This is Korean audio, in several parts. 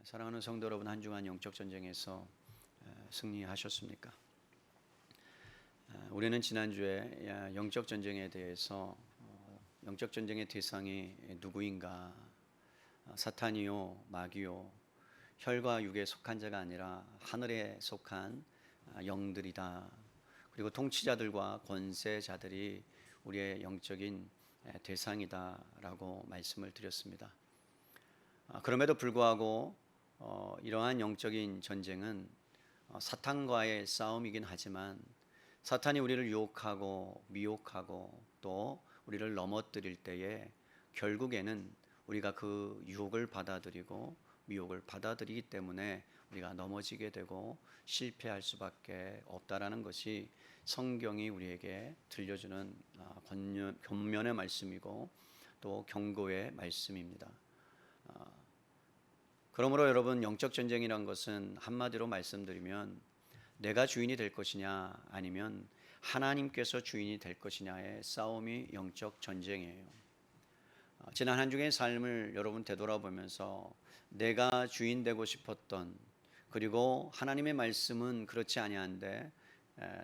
사랑하는 성도 여러분, 한 주간 영적 전쟁에서 승리하셨습니까? 우리는 지난주에 영적 전쟁에 대해서 영적 전쟁의 대상이 누구인가? 사탄이요, 마귀요, 혈과 육에 속한 자가 아니라 하늘에 속한 영들이다. 그리고 통치자들과 권세자들이 우리의 영적인 대상이다라고 말씀을 드렸습니다. 그럼에도 불구하고 이러한 영적인 전쟁은 사탄과의 싸움이긴 하지만 사탄이 우리를 유혹하고 미혹하고 또 우리를 넘어뜨릴 때에 결국에는 우리가 그 유혹을 받아들이고 미혹을 받아들이기 때문에 우리가 넘어지게 되고 실패할 수밖에 없다라는 것이 성경이 우리에게 들려주는 권면의 말씀이고 또 경고의 말씀입니다. 그러므로 여러분, 영적 전쟁이란 것은 한마디로 말씀드리면 내가 주인이 될 것이냐 아니면 하나님께서 주인이 될 것이냐의 싸움이 영적 전쟁이에요. 지난 한 주의 삶을 여러분 되돌아보면서 내가 주인 되고 싶었던, 그리고 하나님의 말씀은 그렇지 아니한데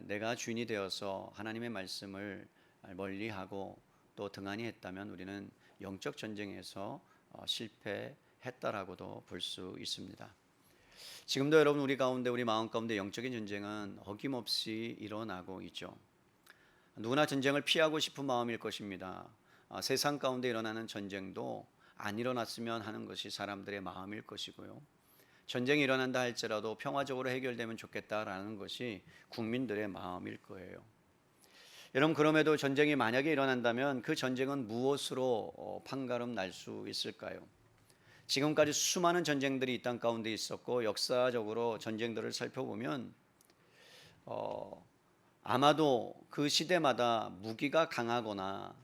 내가 주인이 되어서 하나님의 말씀을 멀리하고 또 등한히 했다면 우리는 영적 전쟁에서 실패했다라고도 볼 수 있습니다. 지금도 여러분, 우리 가운데, 우리 마음 가운데 영적인 전쟁은 어김없이 일어나고 있죠. 누구나 전쟁을 피하고 싶은 마음일 것입니다. 세상 가운데 일어나는 전쟁도 안 일어났으면 하는 것이 사람들의 마음일 것이고요. 전쟁이 일어난다 할지라도 평화적으로 해결되면 좋겠다라는 것이 국민들의 마음일 거예요. 여러분, 그럼에도 전쟁이 만약에 일어난다면 그 전쟁은 무엇으로 판가름 날 수 있을까요? 지금까지 수많은 전쟁들이 이 땅 가운데 있었고 역사적으로 전쟁들을 살펴보면 아마도 그 시대마다 무기가 강하거나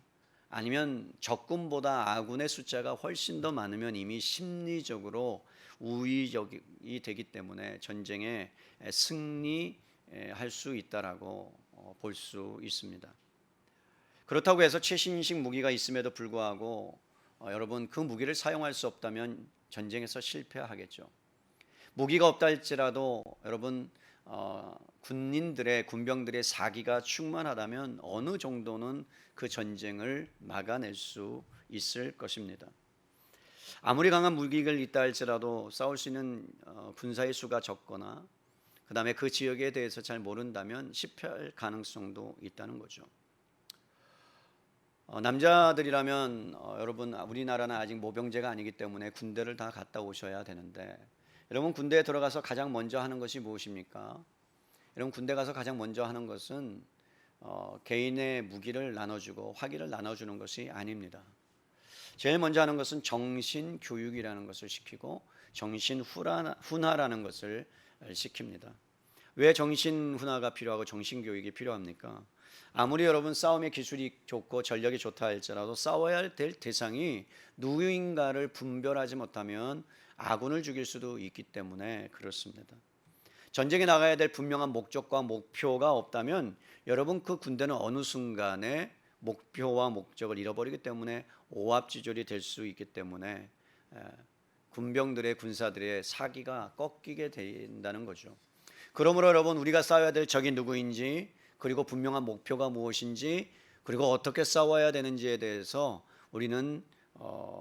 아니면 적군보다 아군의 숫자가 훨씬 더 많으면 이미 심리적으로 우위적이 되기 때문에 전쟁에 승리할 수 있다라고 볼 수 있습니다. 그렇다고 해서 최신식 무기가 있음에도 불구하고 여러분, 그 무기를 사용할 수 없다면 전쟁에서 실패하겠죠. 무기가 없다 할지라도 여러분, 군병들의 사기가 충만하다면 어느 정도는 그 전쟁을 막아낼 수 있을 것입니다. 아무리 강한 무기가 있다 할지라도 싸울 수 있는 군사의 수가 적거나 그 다음에 그 지역에 대해서 잘 모른다면 실패할 가능성도 있다는 거죠. 남자들이라면 여러분, 우리나라는 아직 모병제가 아니기 때문에 군대를 다 갔다 오셔야 되는데, 여러분, 군대에 들어가서 가장 먼저 하는 것이 무엇입니까? 여러분, 군대 가서 가장 먼저 하는 것은 개인의 무기를 나눠주고 화기를 나눠주는 것이 아닙니다. 제일 먼저 하는 것은 정신교육이라는 것을 시키고 정신훈화라는 것을 시킵니다. 왜 정신훈화가 필요하고 정신교육이 필요합니까? 아무리 여러분 싸움의 기술이 좋고 전력이 좋다 할지라도 싸워야 될 대상이 누구인가를 분별하지 못하면 아군을 죽일 수도 있기 때문에 그렇습니다. 전쟁에 나가야 될 분명한 목적과 목표가 없다면 여러분, 그 군대는 어느 순간에 목표와 목적을 잃어버리기 때문에 오합지졸이 될 수 있기 때문에 군병들의, 군사들의 사기가 꺾이게 된다는 거죠. 그러므로 여러분, 우리가 싸워야 될 적이 누구인지, 그리고 분명한 목표가 무엇인지, 그리고 어떻게 싸워야 되는지에 대해서 우리는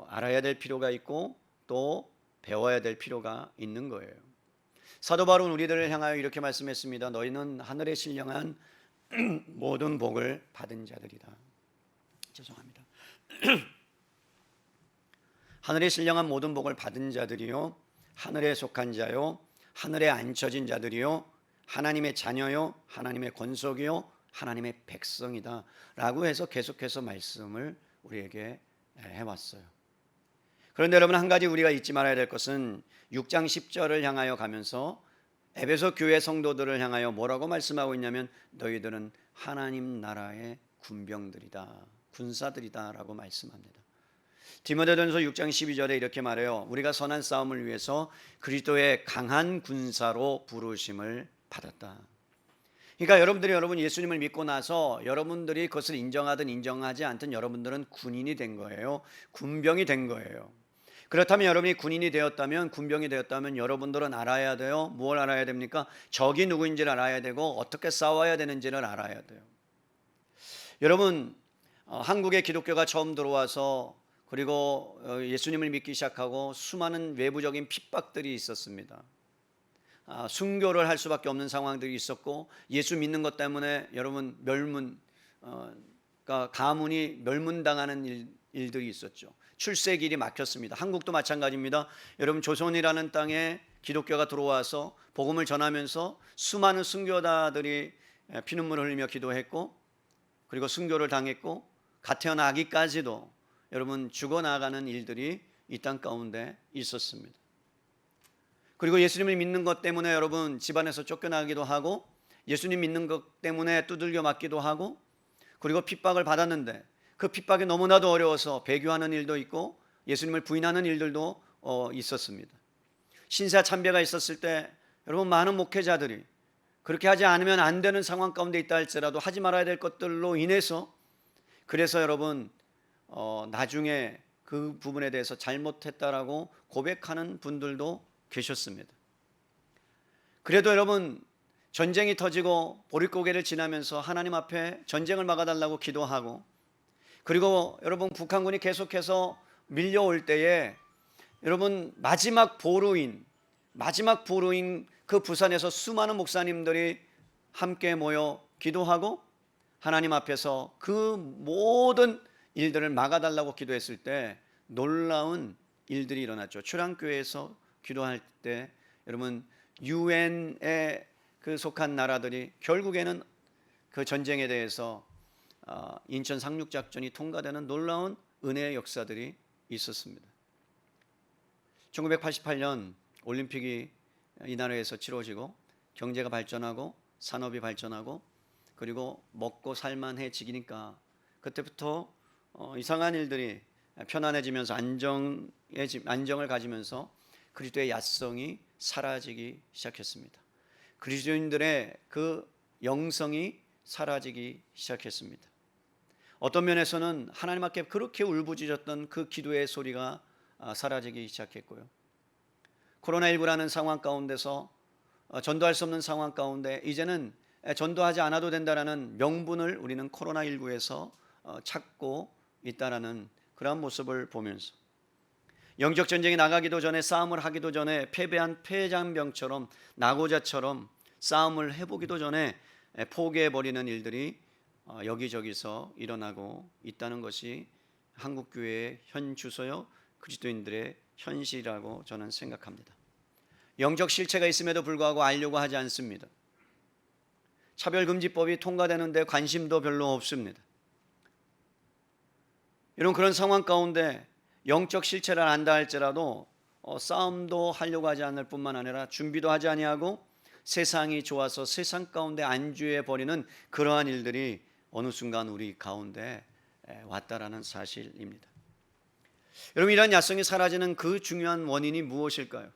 알아야 될 필요가 있고 또 배워야 될 필요가 있는 거예요. 사도 바울은 우리들을 향하여 이렇게 말씀했습니다. 너희는 하늘에 신령한 모든 복을 받은 자들이다. 죄송합니다. 하늘에 신령한 모든 복을 받은 자들이요, 하늘에 속한 자요, 하늘에 앉혀진 자들이요, 하나님의 자녀요, 하나님의 권속이요, 하나님의 백성이다 라고 해서 계속해서 말씀을 우리에게 해왔어요. 그런데 여러분, 한 가지 우리가 잊지 말아야 될 것은 6장 10절을 향하여 가면서 에베소 교회 성도들을 향하여 뭐라고 말씀하고 있냐면 너희들은 하나님 나라의 군병들이다, 군사들이다 라고 말씀합니다. 디모데전서 6장 12절에 이렇게 말해요. 우리가 선한 싸움을 위해서 그리스도의 강한 군사로 부르심을 받았다. 그러니까 여러분 예수님을 믿고 나서 여러분들이 그것을 인정하든 인정하지 않든 여러분들은 군인이 된 거예요. 군병이 된 거예요. 그렇다면 여러분이 군인이 되었다면, 군병이 되었다면 여러분들은 알아야 돼요. 무엇을 알아야 됩니까? 적이 누구인지를 알아야 되고 어떻게 싸워야 되는지를 알아야 돼요. 여러분, 한국에 기독교가 처음 들어와서 그리고 예수님을 믿기 시작하고 수많은 외부적인 핍박들이 있었습니다. 순교를 할 수밖에 없는 상황들이 있었고, 예수 믿는 것 때문에 여러분 그러니까 가문이 멸문당하는 일들이 있었죠. 출세길이 막혔습니다. 한국도 마찬가지입니다. 여러분, 조선이라는 땅에 기독교가 들어와서 복음을 전하면서 수많은 순교자들이 피눈물을 흘리며 기도했고, 그리고 순교를 당했고, 갓 태어난 아기까지도 여러분 죽어나가는 일들이 이 땅 가운데 있었습니다. 그리고 예수님을 믿는 것 때문에 여러분 집안에서 쫓겨나기도 하고, 예수님 믿는 것 때문에 두들겨 맞기도 하고, 그리고 핍박을 받았는데 그 핍박이 너무나도 어려워서 배교하는 일도 있고 예수님을 부인하는 일들도 있었습니다. 신사 참배가 있었을 때 여러분 많은 목회자들이 그렇게 하지 않으면 안 되는 상황 가운데 있다 할지라도 하지 말아야 될 것들로 인해서, 그래서 여러분 나중에 그 부분에 대해서 잘못했다라고 고백하는 분들도 계셨습니다. 그래도 여러분 전쟁이 터지고 보릿고개를 지나면서 하나님 앞에 전쟁을 막아달라고 기도하고, 그리고 여러분 북한군이 계속해서 밀려올 때에 여러분 마지막 보루인 그 부산에서 수많은 목사님들이 함께 모여 기도하고 하나님 앞에서 그 모든 일들을 막아달라고 기도했을 때 놀라운 일들이 일어났죠. 출안교회에서 기도할 때 여러분 유엔에 그 속한 나라들이 결국에는 그 전쟁에 대해서 인천 상륙작전이 통과되는 놀라운 은혜의 역사들이 있었습니다. 1988년 올림픽이 이 나라에서 치러지고 경제가 발전하고 산업이 발전하고 그리고 먹고 살만해지니까 그때부터 이상한 일들이 편안해지면서 안정을 가지면서 그리스도의 야성이 사라지기 시작했습니다. 그리스도인들의 그 영성이 사라지기 시작했습니다. 어떤 면에서는 하나님 앞에 그렇게 울부짖었던 그 기도의 소리가 사라지기 시작했고요. 코로나19라는 상황 가운데서 전도할 수 없는 상황 가운데 이제는 전도하지 않아도 된다라는 명분을 우리는 코로나19에서 찾고 있다라는 그러한 모습을 보면서, 영적 전쟁에 나가기도 전에 싸움을 하기도 전에 패배한 패장병처럼 나고자처럼 싸움을 해보기도 전에 포기해버리는 일들이 여기저기서 일어나고 있다는 것이 한국교회의 현 주소요 그리스도인들의 현실이라고 저는 생각합니다. 영적 실체가 있음에도 불구하고 알려고 하지 않습니다. 차별금지법이 통과되는데 관심도 별로 없습니다. 이런 그런 상황 가운데 영적 실체를 안다 할지라도 싸움도 하려고 하지 않을 뿐만 아니라 준비도 하지 아니하고 세상이 좋아서 세상 가운데 안주해 버리는 그러한 일들이 어느 순간 우리 가운데 왔다라는 사실입니다. 여러분, 이러한 야성이 사라지는 그 중요한 원인이 무엇일까요?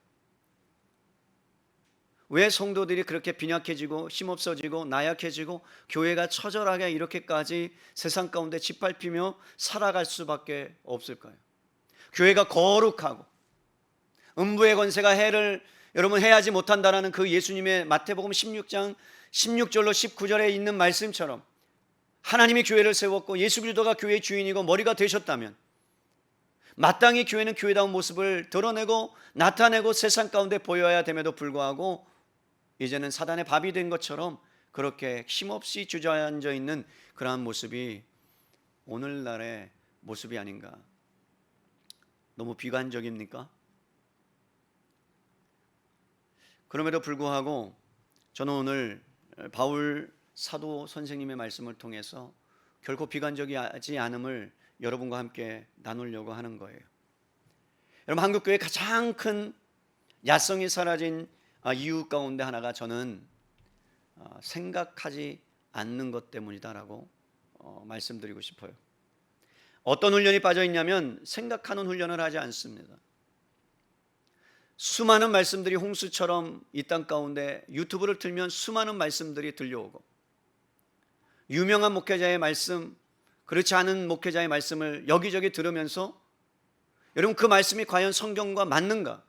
왜 성도들이 그렇게 빈약해지고 힘없어지고 나약해지고 교회가 처절하게 이렇게까지 세상 가운데 짓밟히며 살아갈 수밖에 없을까요? 교회가 거룩하고 음부의 권세가 해를 여러분 해하지 못한다라는 그 예수님의 마태복음 16장 16절로 19절에 있는 말씀처럼 하나님이 교회를 세웠고 예수 그리스도가 교회의 주인이고 머리가 되셨다면 마땅히 교회는 교회다운 모습을 드러내고 나타내고 세상 가운데 보여야 됨에도 불구하고 이제는 사단의 밥이 된 것처럼 그렇게 힘없이 주저앉아 있는 그러한 모습이 오늘날의 모습이 아닌가. 너무 비관적입니까? 그럼에도 불구하고 저는 오늘 바울 사도 선생님의 말씀을 통해서 결코 비관적이지 않음을 여러분과 함께 나누려고 하는 거예요. 여러분, 한국교회의 가장 큰 야성이 사라진 이유 가운데 하나가 저는 생각하지 않는 것 때문이다라고 말씀드리고 싶어요. 어떤 훈련이 빠져 있냐면 생각하는 훈련을 하지 않습니다. 수많은 말씀들이 홍수처럼 이 땅 가운데 유튜브를 틀면 수많은 말씀들이 들려오고 유명한 목회자의 말씀, 그렇지 않은 목회자의 말씀을 여기저기 들으면서 여러분, 그 말씀이 과연 성경과 맞는가?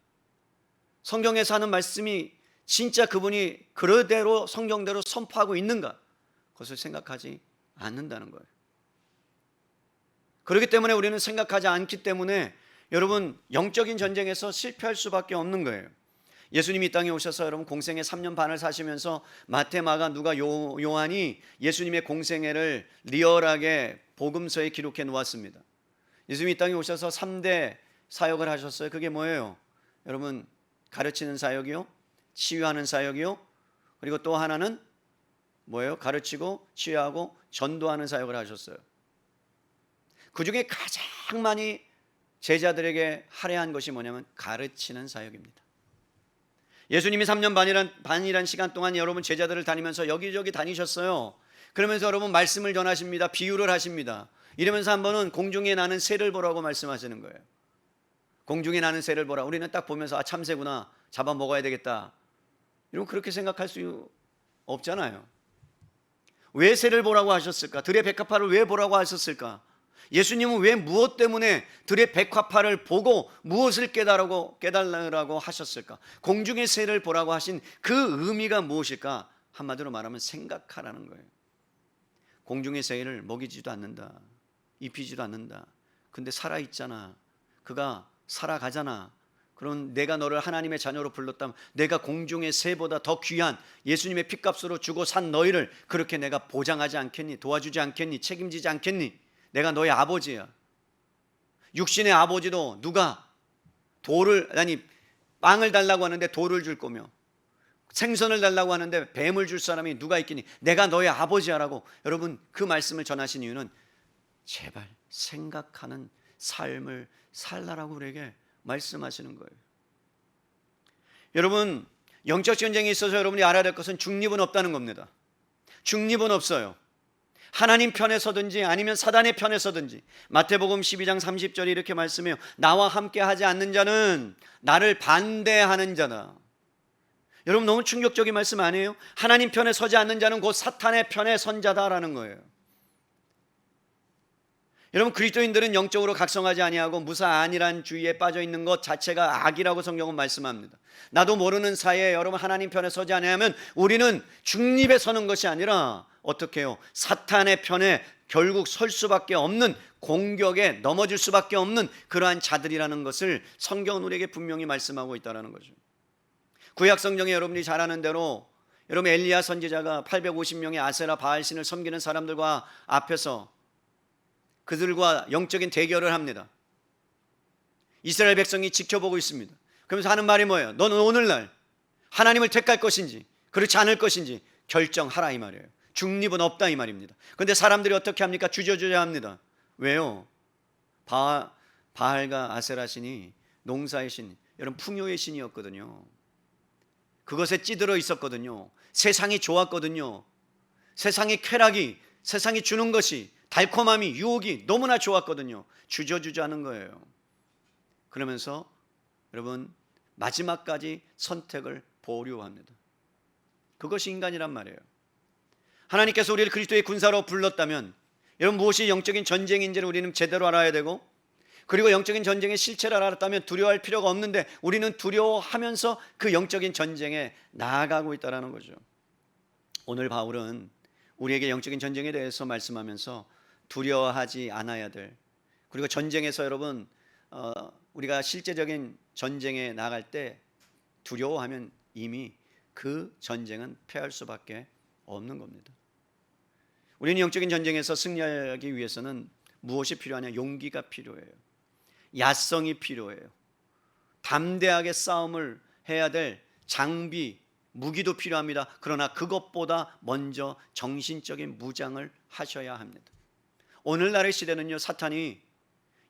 성경에서 하는 말씀이 진짜 그분이 그대로 성경대로 선포하고 있는가? 그것을 생각하지 않는다는 거예요. 그렇기 때문에 우리는 생각하지 않기 때문에 여러분, 영적인 전쟁에서 실패할 수밖에 없는 거예요. 예수님이 이 땅에 오셔서 여러분 공생애 3년 반을 사시면서 마태, 마가, 누가, 요한이 예수님의 공생애를 리얼하게 복음서에 기록해 놓았습니다. 예수님이 이 땅에 오셔서 3대 사역을 하셨어요. 그게 뭐예요? 여러분, 가르치는 사역이요, 치유하는 사역이요, 그리고 또 하나는 뭐예요? 가르치고 치유하고 전도하는 사역을 하셨어요. 그 중에 가장 많이 제자들에게 할애한 것이 뭐냐면 가르치는 사역입니다. 예수님이 3년 반이란 시간 동안 여러분 제자들을 다니면서 여기저기 다니셨어요. 그러면서 여러분 말씀을 전하십니다. 비유를 하십니다. 이러면서 한 번은 공중에 나는 새를 보라고 말씀하시는 거예요. 공중에 나는 새를 보라. 우리는 딱 보면서 참새구나, 잡아먹어야 되겠다, 이러면 그렇게 생각할 수 없잖아요. 왜 새를 보라고 하셨을까? 들의 백합화를 왜 보라고 하셨을까? 예수님은 왜 무엇 때문에 들의 백합화를 보고 무엇을 깨달으라고 하셨을까? 공중의 새를 보라고 하신 그 의미가 무엇일까? 한마디로 말하면 생각하라는 거예요. 공중의 새를 먹이지도 않는다, 입히지도 않는다. 근데 살아있잖아. 그가 살아가잖아. 그럼 내가 너를 하나님의 자녀로 불렀다면 내가 공중의 새보다 더 귀한 예수님의 핏값으로 주고 산 너희를 그렇게 내가 보장하지 않겠니? 도와주지 않겠니? 책임지지 않겠니? 내가 너의 아버지야. 육신의 아버지도 누가 빵을 달라고 하는데 돌을 줄 거며, 생선을 달라고 하는데 뱀을 줄 사람이 누가 있겠니? 내가 너의 아버지야라고 여러분 그 말씀을 전하신 이유는 제발 생각하는 삶을 살라라고 우리에게 말씀하시는 거예요. 여러분, 영적 전쟁에 있어서 여러분이 알아야 될 것은 중립은 없다는 겁니다. 중립은 없어요. 하나님 편에 서든지 아니면 사단의 편에 서든지. 마태복음 12장 30절에 이렇게 말씀해요. 나와 함께 하지 않는 자는 나를 반대하는 자다. 여러분, 너무 충격적인 말씀 아니에요? 하나님 편에 서지 않는 자는 곧 사탄의 편에 선 자다라는 거예요. 여러분, 그리스도인들은 영적으로 각성하지 아니하고 무사안이란 주의에 빠져 있는 것 자체가 악이라고 성경은 말씀합니다. 나도 모르는 사이에 여러분 하나님 편에 서지 아니하면 우리는 중립에 서는 것이 아니라 어떻게 해요? 사탄의 편에 결국 설 수밖에 없는, 공격에 넘어질 수밖에 없는 그러한 자들이라는 것을 성경은 우리에게 분명히 말씀하고 있다는 거죠. 구약 성경에 여러분이 잘 아는 대로 여러분 엘리야 선지자가 850명의 아세라 바알신을 섬기는 사람들과 앞에서 그들과 영적인 대결을 합니다. 이스라엘 백성이 지켜보고 있습니다. 그러면서 하는 말이 뭐예요? 너는 오늘날 하나님을 택할 것인지 그렇지 않을 것인지 결정하라, 이 말이에요. 중립은 없다, 이 말입니다. 그런데 사람들이 어떻게 합니까? 주저주저 합니다. 왜요? 바알과 아세라 신이 농사의 신, 여러분 풍요의 신이었거든요. 그것에 찌들어 있었거든요. 세상이 좋았거든요. 세상의 쾌락이, 세상이 주는 것이, 달콤함이, 유혹이 너무나 좋았거든요. 주저주저 하는 거예요. 그러면서 여러분 마지막까지 선택을 보류합니다. 그것이 인간이란 말이에요. 하나님께서 우리를 그리스도의 군사로 불렀다면 여러분 무엇이 영적인 전쟁인지를 우리는 제대로 알아야 되고, 그리고 영적인 전쟁의 실체를 알았다면 두려워할 필요가 없는데 우리는 두려워하면서 그 영적인 전쟁에 나아가고 있다는 거죠. 오늘 바울은 우리에게 영적인 전쟁에 대해서 말씀하면서 두려워하지 않아야 될, 그리고 전쟁에서 여러분 우리가 실제적인 전쟁에 나갈 때 두려워하면 이미 그 전쟁은 패할 수밖에 없는 겁니다. 우리는 영적인 전쟁에서 승리하기 위해서는 무엇이 필요하냐? 용기가 필요해요. 야성이 필요해요. 담대하게 싸움을 해야 될 장비, 무기도 필요합니다. 그러나 그것보다 먼저 정신적인 무장을 하셔야 합니다. 오늘날의 시대는요, 사탄이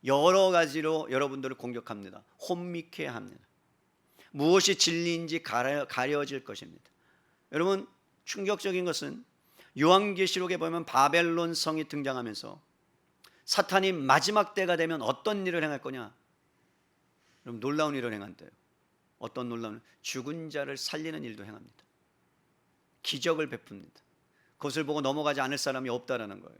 여러 가지로 여러분들을 공격합니다. 혼미케 합니다. 무엇이 진리인지 가려질 것입니다. 여러분, 충격적인 것은 요한계시록에 보면 바벨론 성이 등장하면서 사탄이 마지막 때가 되면 어떤 일을 행할 거냐? 여러분, 놀라운 일을 행한대요. 어떤 놀라운? 죽은 자를 살리는 일도 행합니다. 기적을 베풉니다. 그것을 보고 넘어가지 않을 사람이 없다라는 거예요.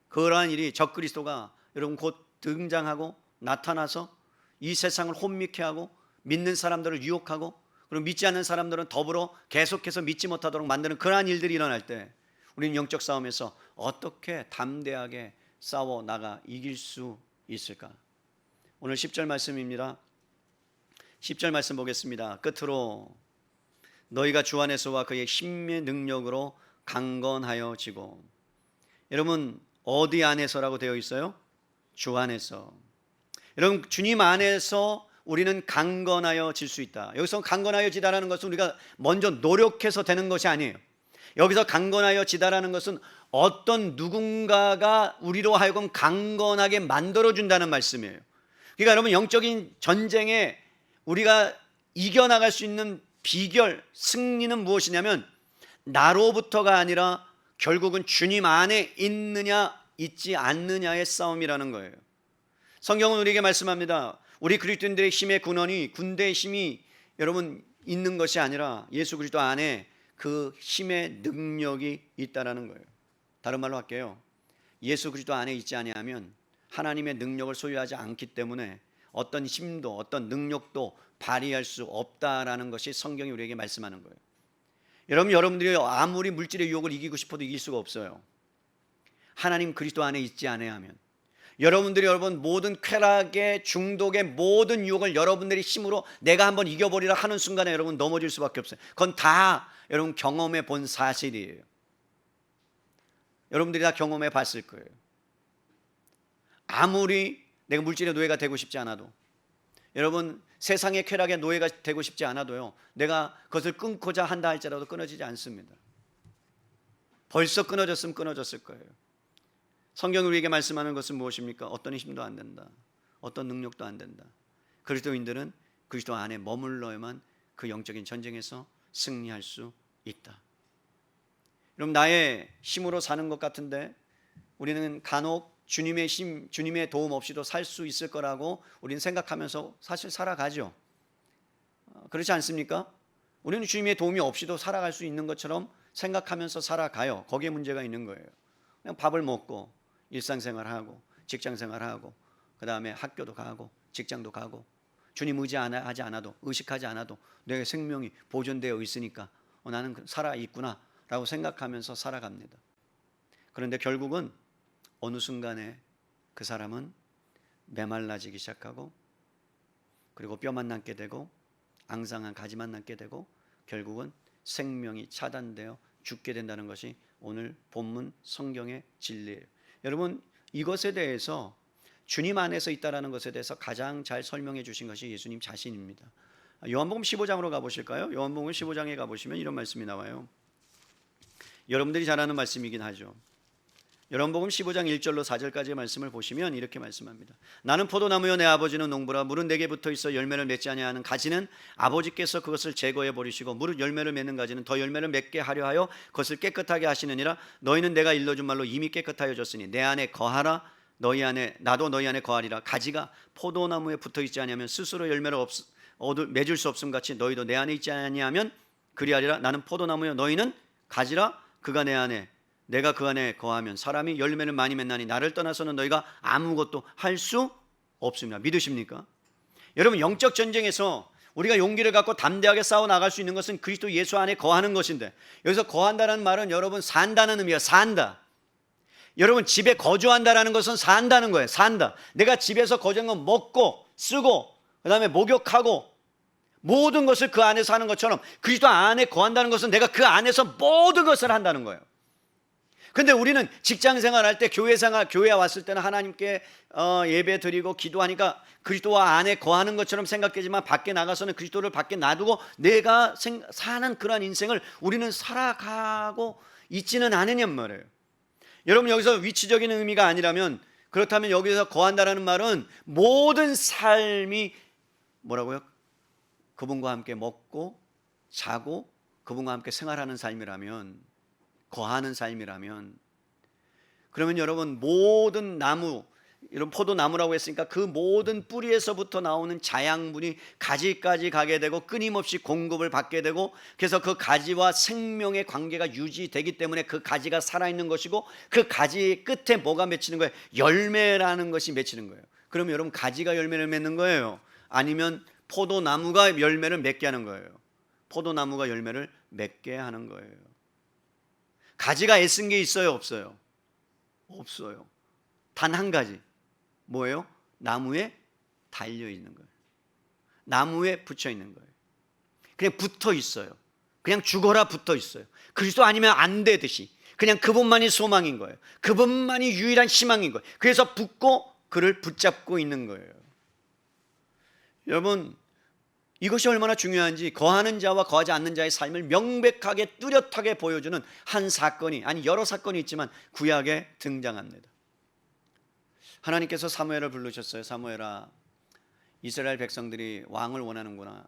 그러한 일이 적그리스도가 여러분 곧 등장하고 나타나서 이 세상을 혼미케 하고 믿는 사람들을 유혹하고 그리고 믿지 않는 사람들은 더불어 계속해서 믿지 못하도록 만드는 그러한 일들이 일어날 때 우리는 영적 싸움에서 어떻게 담대하게 싸워 나가 이길 수 있을까? 오늘 10절 말씀입니다. 10절 말씀 보겠습니다. 끝으로 너희가 주 안에서와 그의 힘의 능력으로 강건하여지고. 여러분 어디 안에서라고 되어 있어요? 주 안에서. 여러분 주님 안에서 우리는 강건하여질 수 있다. 여기서 강건하여지다라는 것은 우리가 먼저 노력해서 되는 것이 아니에요. 여기서 강건하여지다라는 것은 어떤 누군가가 우리로 하여금 강건하게 만들어준다는 말씀이에요. 그러니까 여러분 영적인 전쟁에 우리가 이겨나갈 수 있는 비결, 승리는 무엇이냐면 나로부터가 아니라 결국은 주님 안에 있느냐 있지 않느냐의 싸움이라는 거예요. 성경은 우리에게 말씀합니다. 우리 그리스도인들의 힘의 근원이 군대의 힘이 여러분 있는 것이 아니라 예수 그리스도 안에 그 힘의 능력이 있다라는 거예요. 다른 말로 할게요. 예수 그리스도 안에 있지 아니하면 하나님의 능력을 소유하지 않기 때문에 어떤 힘도 어떤 능력도 발휘할 수 없다라는 것이 성경이 우리에게 말씀하는 거예요. 여러분들이 아무리 물질의 유혹을 이기고 싶어도 이길 수가 없어요. 하나님 그리스도 안에 있지 아니하면. 여러분들이 모든 쾌락의 중독의 모든 유혹을 여러분들의 힘으로 내가 한번 이겨버리라 하는 순간에 여러분 넘어질 수밖에 없어요. 그건 다 여러분 경험해 본 사실이에요. 여러분들이 다 경험해 봤을 거예요. 아무리 내가 물질의 노예가 되고 싶지 않아도, 여러분 세상의 쾌락의 노예가 되고 싶지 않아도요, 내가 그것을 끊고자 한다 할지라도 끊어지지 않습니다. 벌써 끊어졌으면 끊어졌을 거예요. 성경이 우리에게 말씀하는 것은 무엇입니까? 어떤 힘도 안 된다, 어떤 능력도 안 된다. 그리스도인들은 그리스도 안에 머물러야만 그 영적인 전쟁에서 승리할 수 있다. 여러분 나의 힘으로 사는 것 같은데 우리는 간혹 주님의 힘, 주님의 도움 없이도 살 수 있을 거라고 우리는 생각하면서 사실 살아가죠. 그렇지 않습니까? 우리는 주님의 도움이 없이도 살아갈 수 있는 것처럼 생각하면서 살아가요. 거기에 문제가 있는 거예요. 그냥 밥을 먹고 일상생활하고 직장생활하고 그 다음에 학교도 가고 직장도 가고 주님 의지하지 않아도 의식하지 않아도 내 생명이 보존되어 있으니까 나는 살아있구나 라고 생각하면서 살아갑니다. 그런데 결국은 어느 순간에 그 사람은 메말라지기 시작하고 그리고 뼈만 남게 되고 앙상한 가지만 남게 되고 결국은 생명이 차단되어 죽게 된다는 것이 오늘 본문 성경의 진리예요. 여러분 이것에 대해서 주님 안에서 있다라는 것에 대해서 가장 잘 설명해 주신 것이 예수님 자신입니다. 요한복음 15장으로 가보실까요? 요한복음 15장에 가보시면 이런 말씀이 나와요. 여러분들이 잘 아는 말씀이긴 하죠. 요한복음 15장 1절로 4절까지의 말씀을 보시면 이렇게 말씀합니다. 나는 포도나무요 내 아버지는 농부라. 물은 내게 붙어 있어 열매를 맺지 아니하는 가지는 아버지께서 그것을 제거해 버리시고 무릇 열매를 맺는 가지는 더 열매를 맺게 하려 하여 그것을 깨끗하게 하시느니라. 너희는 내가 일러준 말로 이미 깨끗하여졌으니 내 안에 거하라. 너희 안에 나도 너희 안에 거하리라. 가지가 포도나무에 붙어 있지 아니하면 스스로 열매를 맺을 수 없음 같이 너희도 내 안에 있지 아니하면 그리하리라. 나는 포도나무요 너희는 가지라. 그가 내 안에 내가 그 안에 거하면 사람이 열매를 많이 맺나니 나를 떠나서는 너희가 아무것도 할 수 없습니다. 믿으십니까? 여러분 영적 전쟁에서 우리가 용기를 갖고 담대하게 싸워 나갈 수 있는 것은 그리스도 예수 안에 거하는 것인데, 여기서 거한다는 말은 여러분 산다는 의미가 산다. 여러분 집에 거주한다라는 것은 산다는 거예요. 산다. 내가 집에서 거주한 건 먹고 쓰고 그 다음에 목욕하고 모든 것을 그 안에서 하는 것처럼 그리스도 안에 거한다는 것은 내가 그 안에서 모든 것을 한다는 거예요. 근데 우리는 직장 생활할 때 교회에 왔을 때는 하나님께 예배 드리고 기도하니까 그리스도와 안에 거하는 것처럼 생각하지만 밖에 나가서는 그리스도를 밖에 놔두고 내가 사는 그러한 인생을 우리는 살아가고 있지는 않으냔 말이에요. 여러분 여기서 위치적인 의미가 아니라면, 그렇다면 여기서 거한다라는 말은 모든 삶이 뭐라고요? 그분과 함께 먹고 자고 그분과 함께 생활하는 삶이라면, 거하는 삶이라면, 그러면 여러분 모든 나무, 이런 포도나무라고 했으니까 그 모든 뿌리에서부터 나오는 자양분이 가지까지 가게 되고 끊임없이 공급을 받게 되고, 그래서 그 가지와 생명의 관계가 유지되기 때문에 그 가지가 살아있는 것이고, 그 가지 끝에 뭐가 맺히는 거예요? 열매라는 것이 맺히는 거예요. 그럼 여러분, 가지가 열매를 맺는 거예요? 아니면 포도나무가 열매를 맺게 하는 거예요? 포도나무가 열매를 맺게 하는 거예요. 가지가 애쓴 게 있어요, 없어요? 없어요. 단 한 가지. 뭐예요? 나무에 달려 있는 거예요. 나무에 붙여 있는 거예요. 그냥 붙어 있어요. 그냥 죽어라 붙어 있어요. 그리스도 아니면 안 되듯이 그냥 그분만이 소망인 거예요. 그분만이 유일한 희망인 거예요. 그래서 붙고 그를 붙잡고 있는 거예요. 여러분, 이것이 얼마나 중요한지 거하는 자와 거하지 않는 자의 삶을 명백하게 뚜렷하게 보여주는 한 사건이, 아니 여러 사건이 있지만 구약에 등장합니다. 하나님께서 사무엘을 부르셨어요. 사무엘아, 이스라엘 백성들이 왕을 원하는구나.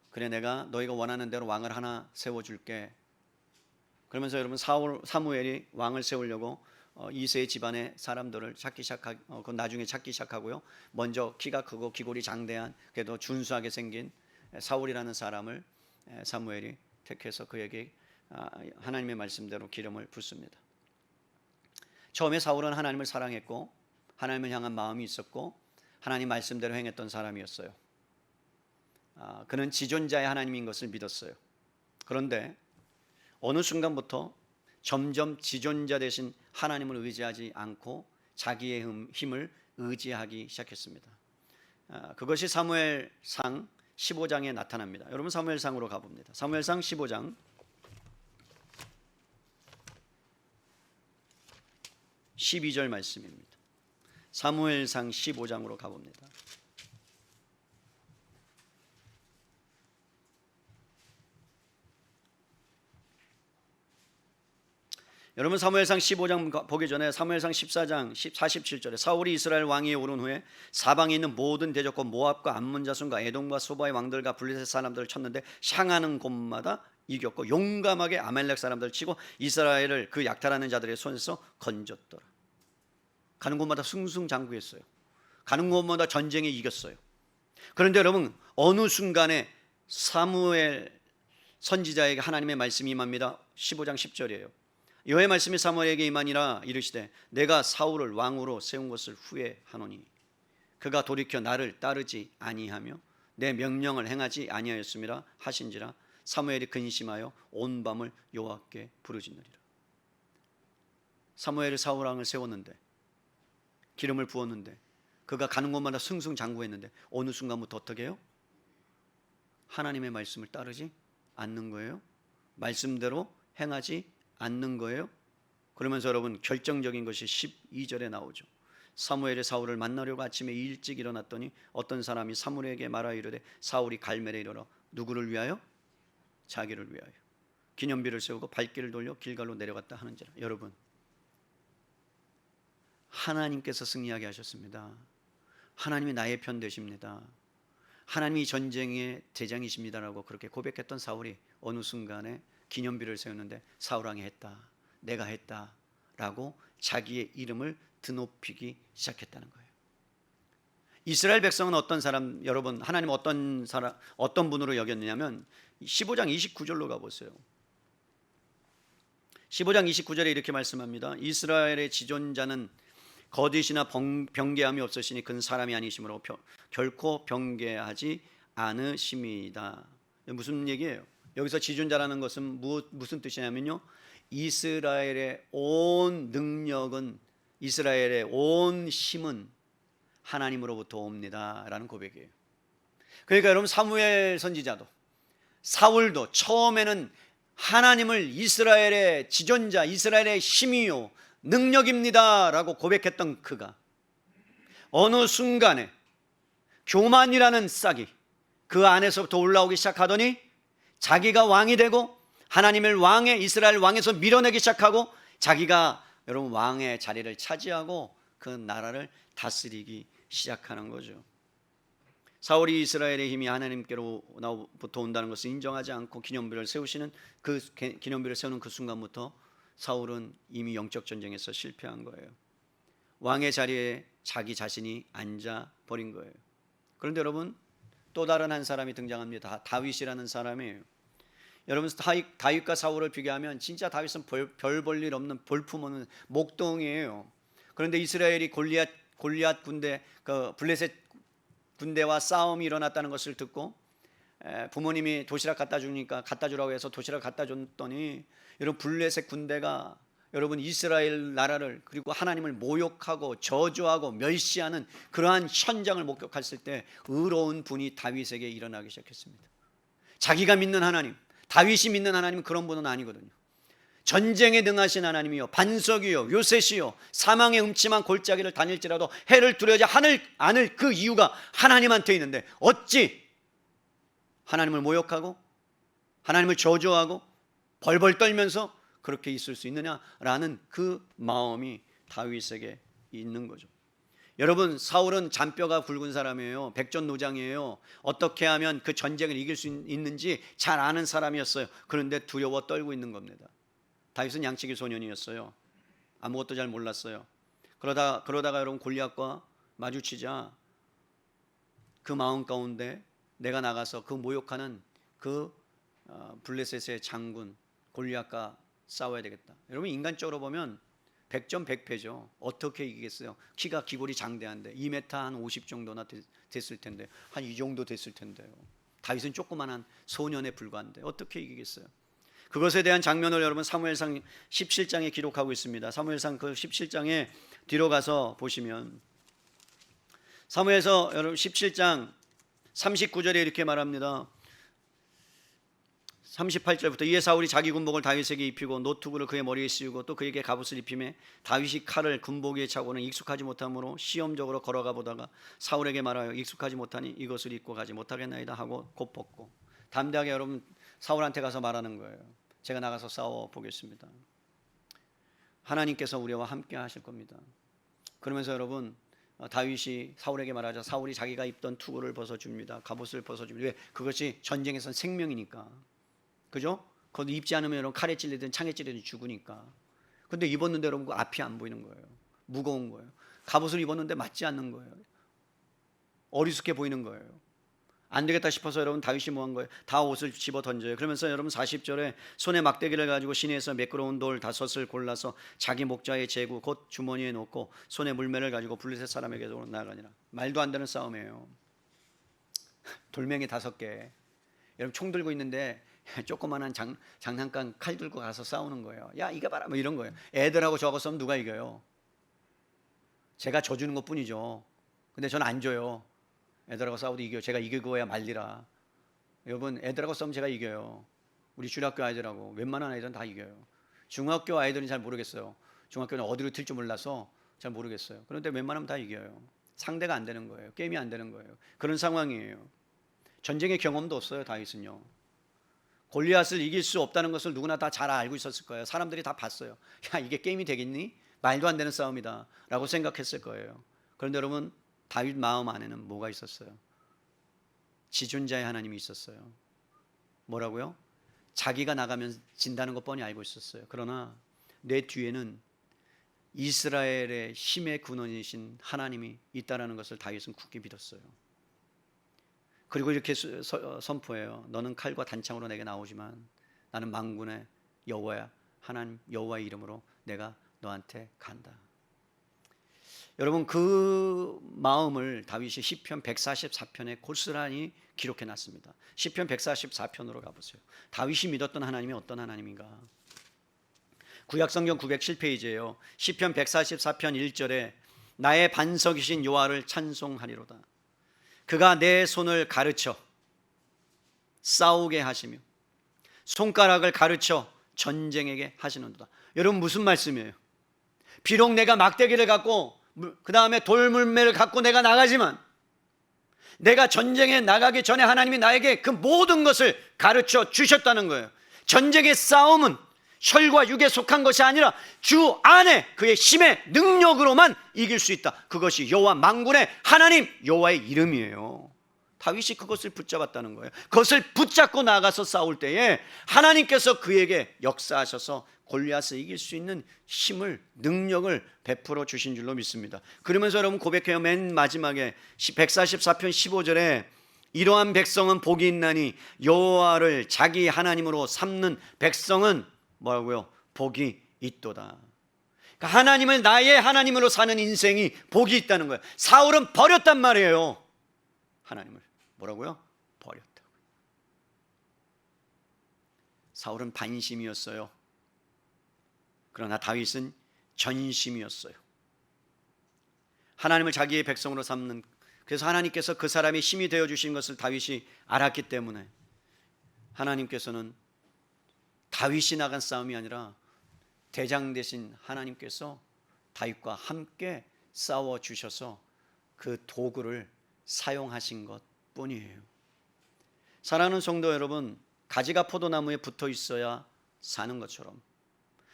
그래, 내가 너희가 원하는 대로 왕을 하나 세워줄게. 그러면서 여러분, 사무엘이 왕을 세우려고 이세의 집안의 사람들을 찾기 시작하고, 그 나중에 찾기 시작하고요. 먼저 키가 크고 기골이 장대한, 그래도 준수하게 생긴 사울이라는 사람을 사무엘이 택해서 그에게 하나님의 말씀대로 기름을 붓습니다. 처음에 사울은 하나님을 사랑했고 하나님을 향한 마음이 있었고 하나님 말씀대로 행했던 사람이었어요. 그는 지존자의 하나님인 것을 믿었어요. 그런데 어느 순간부터 점점 지존자 대신 하나님을 의지하지 않고 자기의 힘을 의지하기 시작했습니다. 그것이 사무엘상 15장에 나타납니다. 여러분, 사무엘상으로 가봅니다. 사무엘상 15장 12절 말씀입니다. 사무엘상 15장으로 가봅니다. 여러분, 사무엘상 15장 보기 전에 사무엘상 14장 47절에 사울이 이스라엘 왕위에 오른 후에 사방에 있는 모든 대적과 모압과 암몬 자손과 에돔과 소바의 왕들과 블레셋 사람들을 쳤는데 향하는 곳마다 이겼고 용감하게 아말렉 사람들을 치고 이스라엘을 그 약탈하는 자들의 손에서 건졌더라. 가는 곳마다 승승장구했어요. 가는 곳마다 전쟁에 이겼어요. 그런데 여러분, 어느 순간에 사무엘 선지자에게 하나님의 말씀이 임합니다. 15장 10절이에요. 여호와의 말씀이 사무엘에게 임하니라. 이르시되 내가 사울을 왕으로 세운 것을 후회하노니 그가 돌이켜 나를 따르지 아니하며 내 명령을 행하지 아니하였음이라 하신지라. 사무엘이 근심하여 온 밤을 여호와께 부르짖느니라. 사무엘이 사울 왕을 세웠는데, 기름을 부었는데, 그가 가는 곳마다 승승장구했는데 어느 순간부터 어떻게 해요? 하나님의 말씀을 따르지 않는 거예요. 말씀대로 행하지 않는 거예요. 그러면서 여러분, 결정적인 것이 12절에 나오죠. 사무엘이 사울을 만나려고 아침에 일찍 일어났더니 어떤 사람이 사무엘에게 말하여 이르되 사울이 갈멜에 이르러 누구를 위하여? 자기를 위하여 기념비를 세우고 발길을 돌려 길갈로 내려갔다 하는지라. 여러분, 하나님께서 승리하게 하셨습니다. 하나님이 나의 편 되십니다. 하나님이 전쟁의 대장이십니다라고 그렇게 고백했던 사울이 어느 순간에 기념비를 세웠는데 사울왕이 했다, 내가 했다라고 자기의 이름을 드높이기 시작했다는 거예요. 이스라엘 백성은 어떤 사람, 여러분, 하나님 어떤 분으로 여겼느냐면 15장 29절로 가보세요. 15장 29절에 이렇게 말씀합니다. 이스라엘의 지존자는 거짓이나 병개함이 없으시니 그는 사람이 아니시므로 결코 병개하지 않으심이다. 무슨 얘기예요? 여기서 지존자라는 것은 무슨 뜻이냐면요, 이스라엘의 온 능력은, 이스라엘의 온 힘은 하나님으로부터 옵니다 라는 고백이에요. 그러니까 여러분, 사무엘 선지자도 사울도 처음에는 하나님을 이스라엘의 지존자, 이스라엘의 힘이요 능력입니다 라고 고백했던 그가 어느 순간에 교만이라는 싹이 그 안에서부터 올라오기 시작하더니 자기가 왕이 되고 하나님을 이스라엘 왕에서 밀어내기 시작하고 자기가 여러분 왕의 자리를 차지하고 그 나라를 다스리기 시작하는 거죠. 사울이 이스라엘의 힘이 하나님께로부터 온다는 것을 인정하지 않고 기념비를 세우는 그 순간부터 사울은 이미 영적 전쟁에서 실패한 거예요. 왕의 자리에 자기 자신이 앉아 버린 거예요. 그런데 여러분, 또 다른 한 사람이 등장합니다. 다윗이라는 사람이에요. 여러분, 다윗과 사울을 비교하면 진짜 다윗은 별 볼 일 없는 볼품없는 목동이에요. 그런데 이스라엘이 골리앗 군대, 그 블레셋 군대와 싸움이 일어났다는 것을 듣고 부모님이 도시락 갖다 주라고 해서 도시락 갖다 줬더니, 여러분, 블레셋 군대가 여러분 이스라엘 나라를, 그리고 하나님을 모욕하고 저주하고 멸시하는 그러한 현장을 목격했을 때 의로운 분이 다윗에게 일어나기 시작했습니다. 자기가 믿는 하나님, 다윗이 믿는 하나님은 그런 분은 아니거든요. 전쟁에 능하신 하나님이요, 반석이요, 요새시요, 사망의 음침한 골짜기를 다닐지라도 해를 두려워하지 않을 그 이유가 하나님한테 있는데, 어찌 하나님을 모욕하고 하나님을 저주하고 벌벌 떨면서 그렇게 있을 수 있느냐라는 그 마음이 다윗에게 있는 거죠. 여러분, 사울은 잔뼈가 굵은 사람이에요. 백전노장이에요. 어떻게 하면 그 전쟁을 이길 수 있는지 잘 아는 사람이었어요. 그런데 두려워 떨고 있는 겁니다. 다윗은 양치기 소년이었어요. 아무것도 잘 몰랐어요. 그러다가 여러분, 골리앗과 마주치자 그 마음 가운데 내가 나가서 그 모욕하는 그 블레셋의 장군 골리앗과 싸워야 되겠다. 여러분, 인간적으로 보면 100점 100패죠. 어떻게 이기겠어요? 키가 기골이 장대한데 2m 한 50 정도나 됐을 텐데, 한 이 정도 됐을 텐데요. 다윗은 조그만한 소년에 불과한데 어떻게 이기겠어요? 그것에 대한 장면을 여러분 사무엘상 17장에 기록하고 있습니다. 사무엘상 그 17장에 뒤로 가서 보시면, 사무엘서 여러분 17장 39절에 이렇게 말합니다. 38절부터 이에 사울이 자기 군복을 다윗에게 입히고 노투구를 그의 머리에 씌우고 또 그에게 갑옷을 입히매 다윗이 칼을 군복 위에 차고는 익숙하지 못함으로 시험적으로 걸어가 보다가 사울에게 말하여 익숙하지 못하니 이것을 입고 가지 못하겠나이다 하고 곧 벗고 담대하게 여러분 사울한테 가서 말하는 거예요. 제가 나가서 싸워 보겠습니다. 하나님께서 우리와 함께 하실 겁니다. 그러면서 여러분, 다윗이 사울에게 말하자 사울이 자기가 입던 투구를 벗어줍니다. 갑옷을 벗어줍니다. 왜? 그것이 전쟁에선 생명이니까. 그죠? 그것도 입지 않으면 여러분 칼에 찔리든 창에 찔리든 죽으니까. 근데 입었는데 여러분 그 앞이 안 보이는 거예요. 무거운 거예요. 갑옷을 입었는데 맞지 않는 거예요. 어리숙해 보이는 거예요. 안 되겠다 싶어서 여러분 다윗이 뭐 한 거예요? 다 옷을 집어 던져요. 그러면서 여러분 40절에 손에 막대기를 가지고 시내에서 매끄러운 돌 5을 골라서 자기 목자에 재고 곧 주머니에 넣고 손에 물매를 가지고 블레셋 사람에게로 나아가니라. 말도 안 되는 싸움이에요. 돌멩이 5개. 여러분 총 들고 있는데 조그만한 장난감 칼 들고 가서 싸우는 거예요. 야 이거 봐라 뭐 이런 거예요. 애들하고 저하고 싸우면 누가 이겨요? 제가 져주는 것 뿐이죠. 근데 저는 안 져요. 애들하고 싸워도 이겨요. 제가 이기고야 말리라. 여러분 애들하고 싸우면 제가 이겨요. 우리 주일학교 아이들하고 웬만한 아이들은 다 이겨요. 중학교 아이들은 잘 모르겠어요. 중학교는 어디로 튈 줄 몰라서 잘 모르겠어요. 그런데 웬만하면 다 이겨요. 상대가 안 되는 거예요. 게임이 안 되는 거예요. 그런 상황이에요. 전쟁의 경험도 없어요. 다윗은요. 골리앗을 이길 수 없다는 것을 누구나 다 잘 알고 있었을 거예요. 사람들이 다 봤어요. 야 이게 게임이 되겠니? 말도 안 되는 싸움이다 라고 생각했을 거예요. 그런데 여러분 다윗 마음 안에는 뭐가 있었어요? 지존자의 하나님이 있었어요. 뭐라고요? 자기가 나가면 진다는 것 뻔히 알고 있었어요. 그러나 내 뒤에는 이스라엘의 힘의 근원이신 하나님이 있다는 것을 다윗은 굳게 믿었어요. 그리고 이렇게 선포해요. 너는 칼과 단창으로 내게 나오지만 나는 만군의 여호와야, 하나님 여호와의 이름으로 내가 너한테 간다. 여러분 그 마음을 다윗이 시편 144편에 고스란히 기록해 놨습니다. 시편 144편으로 가보세요. 다윗이 믿었던 하나님이 어떤 하나님인가? 구약성경 907페이지예요. 시편 144편 1절에 나의 반석이신 여호와를 찬송하리로다. 그가 내 손을 가르쳐 싸우게 하시며 손가락을 가르쳐 전쟁에게 하시는도다. 여러분 무슨 말씀이에요? 비록 내가 막대기를 갖고 그 다음에 돌물매를 갖고 내가 나가지만 내가 전쟁에 나가기 전에 하나님이 나에게 그 모든 것을 가르쳐 주셨다는 거예요. 전쟁의 싸움은 혈과 육에 속한 것이 아니라 주 안에 그의 힘의 능력으로만 이길 수 있다. 그것이 여호와 만군의 하나님 여호와의 이름이에요. 다윗이 그것을 붙잡았다는 거예요. 그것을 붙잡고 나가서 싸울 때에 하나님께서 그에게 역사하셔서 골리앗을 이길 수 있는 힘을, 능력을 베풀어 주신 줄로 믿습니다. 그러면서 여러분 고백해요. 맨 마지막에 144편 15절에 이러한 백성은 복이 있나니 여호와를 자기 하나님으로 삼는 백성은 뭐라고요? 복이 있도다. 그러니까 하나님을 나의 하나님으로 사는 인생이 복이 있다는 거예요. 사울은 버렸단 말이에요. 하나님을 뭐라고요? 버렸다고. 사울은 반심이었어요. 그러나 다윗은 전심이었어요. 하나님을 자기의 백성으로 삼는, 그래서 하나님께서 그 사람이 힘이 되어 주신 것을 다윗이 알았기 때문에 하나님께서는 다윗이 나간 싸움이 아니라 대장 되신 하나님께서 다윗과 함께 싸워 주셔서 그 도구를 사용하신 것 뿐이에요. 사랑하는 성도 여러분, 가지가 포도나무에 붙어 있어야 사는 것처럼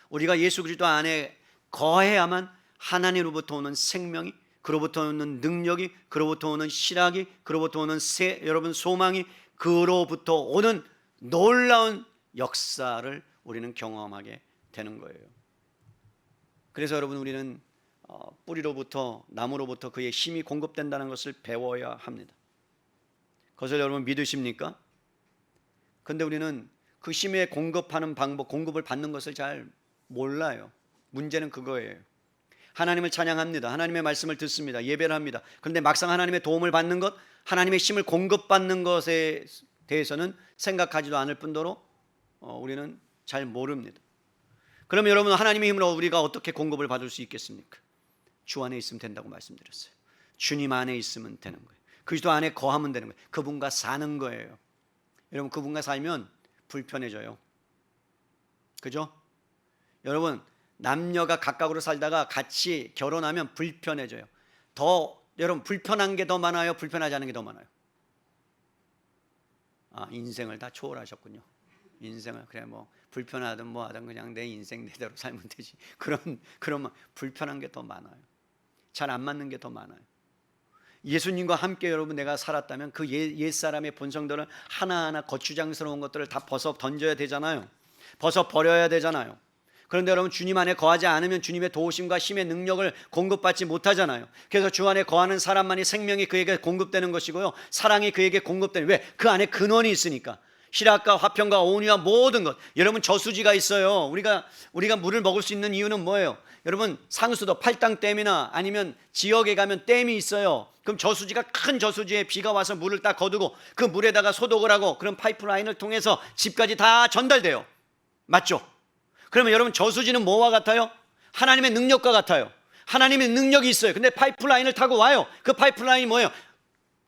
우리가 예수 그리스도 안에 거해야만 하나님으로부터 오는 생명이, 그로부터 오는 능력이, 그로부터 오는 실학이, 그로부터 오는 여러분 소망이, 그로부터 오는 놀라운 역사를 우리는 경험하게 되는 거예요. 그래서 여러분 우리는 뿌리로부터, 나무로부터 그의 힘이 공급된다는 것을 배워야 합니다. 그것을 여러분 믿으십니까? 그런데 우리는 그 힘에 공급하는 방법, 공급을 받는 것을 잘 몰라요. 문제는 그거예요. 하나님을 찬양합니다. 하나님의 말씀을 듣습니다. 예배를 합니다. 그런데 막상 하나님의 도움을 받는 것, 하나님의 힘을 공급받는 것에 대해서는 생각하지도 않을 뿐더러 우리는 잘 모릅니다. 그럼 여러분, 하나님의 힘으로 우리가 어떻게 공급을 받을 수 있겠습니까? 주 안에 있으면 된다고 말씀드렸어요. 주님 안에 있으면 되는 거예요. 그리스도 안에 거하면 되는 거예요. 그분과 사는 거예요. 여러분, 그분과 살면 불편해져요. 그죠? 여러분, 남녀가 각각으로 살다가 같이 결혼하면 불편해져요. 여러분, 불편한 게 더 많아요? 불편하지 않은 게 더 많아요? 인생을 다 초월하셨군요. 인생을, 그래 뭐 불편하든 뭐 하든 그냥 내 인생 내대로 살면 되지. 그러면 불편한 게 더 많아요. 잘 안 맞는 게 더 많아요. 예수님과 함께 여러분 내가 살았다면 그 옛사람의 본성들을 하나하나 거추장스러운 것들을 다 벗어 던져야 되잖아요. 벗어 버려야 되잖아요. 그런데 여러분, 주님 안에 거하지 않으면 주님의 도우심과 힘의 능력을 공급받지 못하잖아요. 그래서 주 안에 거하는 사람만이 생명이 그에게 공급되는 것이고요, 사랑이 그에게 공급되는, 왜? 그 안에 근원이 있으니까. 희락과 화평과 온유와 모든 것. 여러분, 저수지가 있어요. 우리가 물을 먹을 수 있는 이유는 뭐예요? 여러분, 상수도 팔당댐이나 아니면 지역에 가면 댐이 있어요. 그럼 저수지가, 큰 저수지에 비가 와서 물을 딱 거두고 그 물에다가 소독을 하고 그런 파이프라인을 통해서 집까지 다 전달돼요. 맞죠? 그러면 여러분, 저수지는 뭐와 같아요? 하나님의 능력과 같아요. 하나님의 능력이 있어요. 근데 파이프라인을 타고 와요. 그 파이프라인이 뭐예요?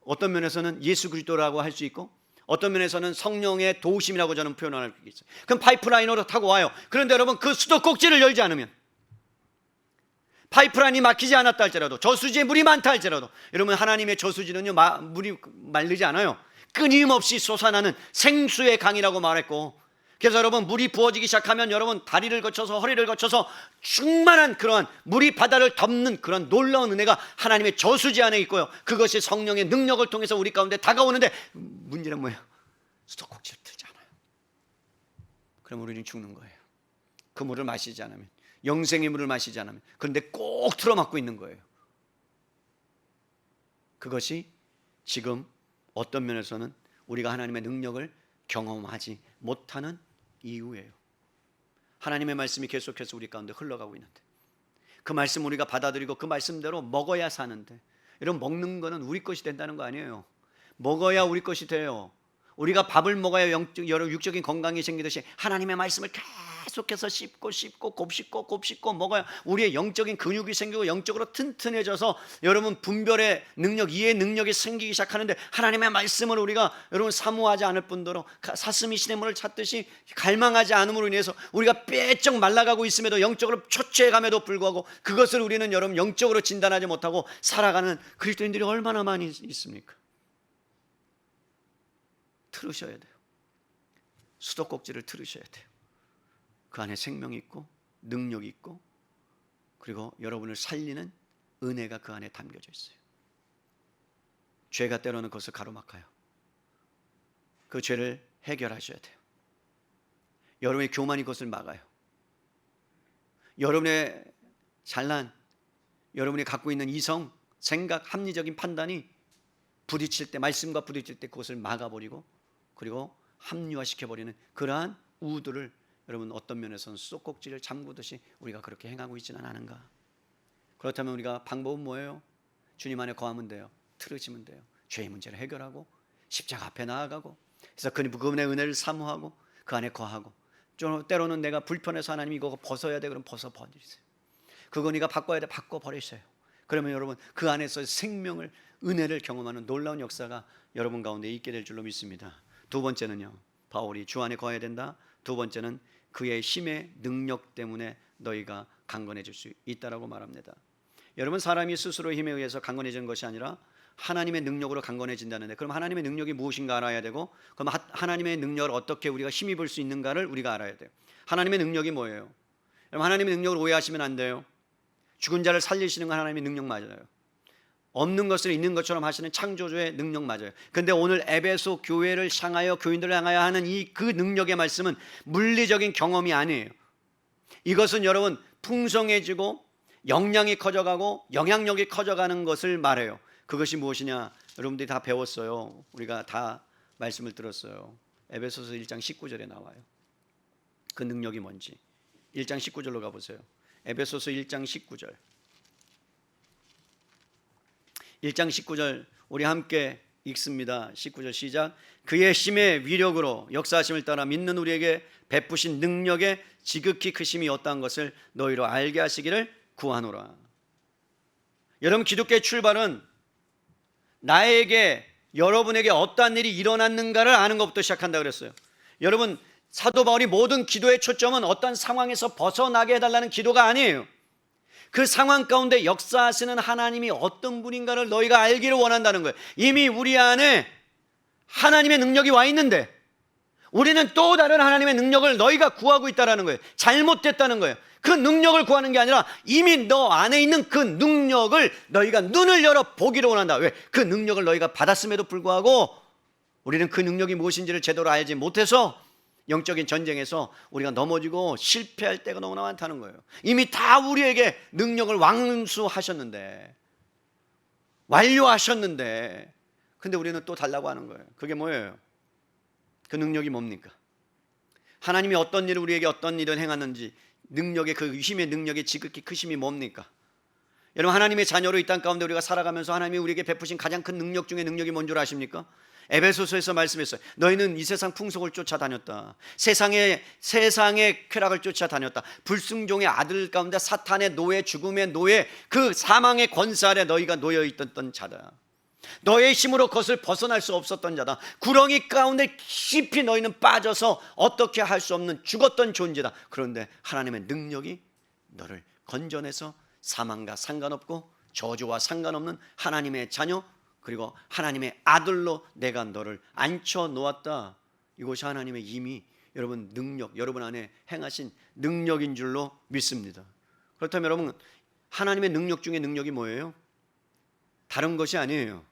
어떤 면에서는 예수 그리스도라고 할 수 있고, 어떤 면에서는 성령의 도우심이라고 저는 표현할 수 있어요. 그럼 파이프라인으로 타고 와요. 그런데 여러분, 그 수도꼭지를 열지 않으면, 파이프라인이 막히지 않았다 할지라도, 저수지에 물이 많다 할지라도, 여러분, 하나님의 저수지는요, 물이 마르지 않아요. 끊임없이 솟아나는 생수의 강이라고 말했고, 그래서 여러분, 물이 부어지기 시작하면 여러분, 다리를 거쳐서 허리를 거쳐서 충만한 그러한 물이 바다를 덮는 그런 놀라운 은혜가 하나님의 저수지 안에 있고요, 그것이 성령의 능력을 통해서 우리 가운데 다가오는데, 문제는 뭐예요? 수도꼭지를 틀지 않아요. 그럼 우리는 죽는 거예요. 그 물을 마시지 않으면, 영생의 물을 마시지 않으면. 그런데 꼭 틀어막고 있는 거예요. 그것이 지금 어떤 면에서는 우리가 하나님의 능력을 경험하지 못하는 이유예요. 하나님의 말씀이 계속해서 우리 가운데 흘러가고 있는데, 그 말씀 우리가 받아들이고 그 말씀대로 먹어야 사는데, 여러분, 먹는 거는 우리 것이 된다는 거 아니에요. 먹어야 우리 것이 돼요. 우리가 밥을 먹어야 육적인 건강이 생기듯이 하나님의 말씀을 계속해서 씹고 곱씹고 먹어야 우리의 영적인 근육이 생기고 영적으로 튼튼해져서 여러분, 분별의 능력, 이해의 능력이 생기기 시작하는데, 하나님의 말씀을 우리가 여러분 사모하지 않을 뿐더러 사슴이 시냇물을 찾듯이 갈망하지 않음으로 인해서 우리가 빼쩍 말라가고 있음에도, 영적으로 초췌해감에도 불구하고 그것을 우리는 여러분 영적으로 진단하지 못하고 살아가는 그리스도인들이 얼마나 많이 있습니까? 틀으셔야 돼요. 수도꼭지를 틀으셔야 돼요. 그 안에 생명이 있고 능력이 있고, 그리고 여러분을 살리는 은혜가 그 안에 담겨져 있어요. 죄가 때로는 그것을 가로막아요. 그 죄를 해결하셔야 돼요. 여러분의 교만이 그것을 막아요. 여러분의 잘난, 여러분이 갖고 있는 이성, 생각, 합리적인 판단이 부딪힐 때, 말씀과 부딪힐 때 그것을 막아버리고 그리고 합리화시켜버리는 그러한 우들을 여러분 어떤 면에서는 쏙꼭지를 잠그듯이 우리가 그렇게 행하고 있지는 않은가? 그렇다면 우리가 방법은 뭐예요? 주님 안에 거하면 돼요. 틀어지면 돼요. 죄의 문제를 해결하고 십자가 앞에 나아가고, 그래서 그분의 은혜를 사모하고 그 안에 거하고, 때로는 내가 불편해서 하나님 이거 벗어야 돼, 그럼 벗어버리세요. 그거 네가 바꿔야 돼, 바꿔버리세요. 그러면 여러분 그 안에서 생명을, 은혜를 경험하는 놀라운 역사가 여러분 가운데 있게 될 줄로 믿습니다. 두 번째는요, 바울이 주 안에 거해야 된다. 두 번째는 그의 힘의 능력 때문에 너희가 강건해질 수 있다라고 말합니다. 여러분, 사람이 스스로 힘에 의해서 강건해지는 것이 아니라 하나님의 능력으로 강건해진다는데, 그럼 하나님의 능력이 무엇인가 알아야 되고, 그럼 하나님의 능력을 어떻게 우리가 힘입을 수 있는가를 우리가 알아야 돼요. 하나님의 능력이 뭐예요? 여러분, 하나님의 능력을 오해하시면 안 돼요. 죽은 자를 살리시는 건 하나님의 능력 맞아요. 없는 것을 있는 것처럼 하시는 창조주의 능력 맞아요. 그런데 오늘 에베소 교회를 향하여, 교인들을 향하여 하는 그 능력의 말씀은 물리적인 경험이 아니에요. 이것은 여러분 풍성해지고 역량이 커져가고 영향력이 커져가는 것을 말해요. 그것이 무엇이냐? 여러분들이 다 배웠어요. 우리가 다 말씀을 들었어요. 에베소서 1장 19절에 나와요. 그 능력이 뭔지. 1장 19절로 가보세요. 에베소서 1장 19절. 1장 19절 우리 함께 읽습니다. 19절 시작. 그의 힘의 위력으로 역사하심을 따라 믿는 우리에게 베푸신 능력의 지극히 크심이 어떠한 것을 너희로 알게 하시기를 구하노라. 여러분, 기독교의 출발은 나에게, 여러분에게 어떠한 일이 일어났는가를 아는 것부터 시작한다 그랬어요. 여러분, 사도 바울이 모든 기도의 초점은 어떤 상황에서 벗어나게 해달라는 기도가 아니에요. 그 상황 가운데 역사하시는 하나님이 어떤 분인가를 너희가 알기를 원한다는 거예요. 이미 우리 안에 하나님의 능력이 와 있는데 우리는 또 다른 하나님의 능력을 너희가 구하고 있다는 거예요. 잘못됐다는 거예요. 그 능력을 구하는 게 아니라 이미 너 안에 있는 그 능력을 너희가 눈을 열어 보기를 원한다. 왜? 그 능력을 너희가 받았음에도 불구하고 우리는 그 능력이 무엇인지를 제대로 알지 못해서 영적인 전쟁에서 우리가 넘어지고 실패할 때가 너무나 많다는 거예요. 이미 다 우리에게 능력을 완수하셨는데, 완료하셨는데, 근데 우리는 또 달라고 하는 거예요. 그게 뭐예요? 그 능력이 뭡니까? 하나님이 어떤 일을, 우리에게 어떤 일을 행하는지, 능력의, 그 힘의 능력의 지극히 크심이 뭡니까? 여러분, 하나님의 자녀로 이 땅 가운데 우리가 살아가면서 하나님이 우리에게 베푸신 가장 큰 능력 중에 능력이 뭔 줄 아십니까? 에베소서에서 말씀했어요. 너희는 이 세상 풍속을 쫓아다녔다. 세상의 쾌락을 쫓아다녔다. 불순종의 아들 가운데 사탄의 노예, 죽음의 노예, 그 사망의 권세 아래 너희가 놓여있던 자다. 너의 힘으로 그것을 벗어날 수 없었던 자다. 구렁이 가운데 깊이 너희는 빠져서 어떻게 할 수 없는 죽었던 존재다. 그런데 하나님의 능력이 너를 건져내서 사망과 상관없고 저주와 상관없는 하나님의 자녀, 그리고 하나님의 아들로 내가 너를 앉혀 놓았다. 이것이 하나님의 이미 여러분 능력, 여러분 안에 행하신 능력인 줄로 믿습니다. 그렇다면 여러분, 하나님의 능력 중에 능력이 뭐예요? 다른 것이 아니에요.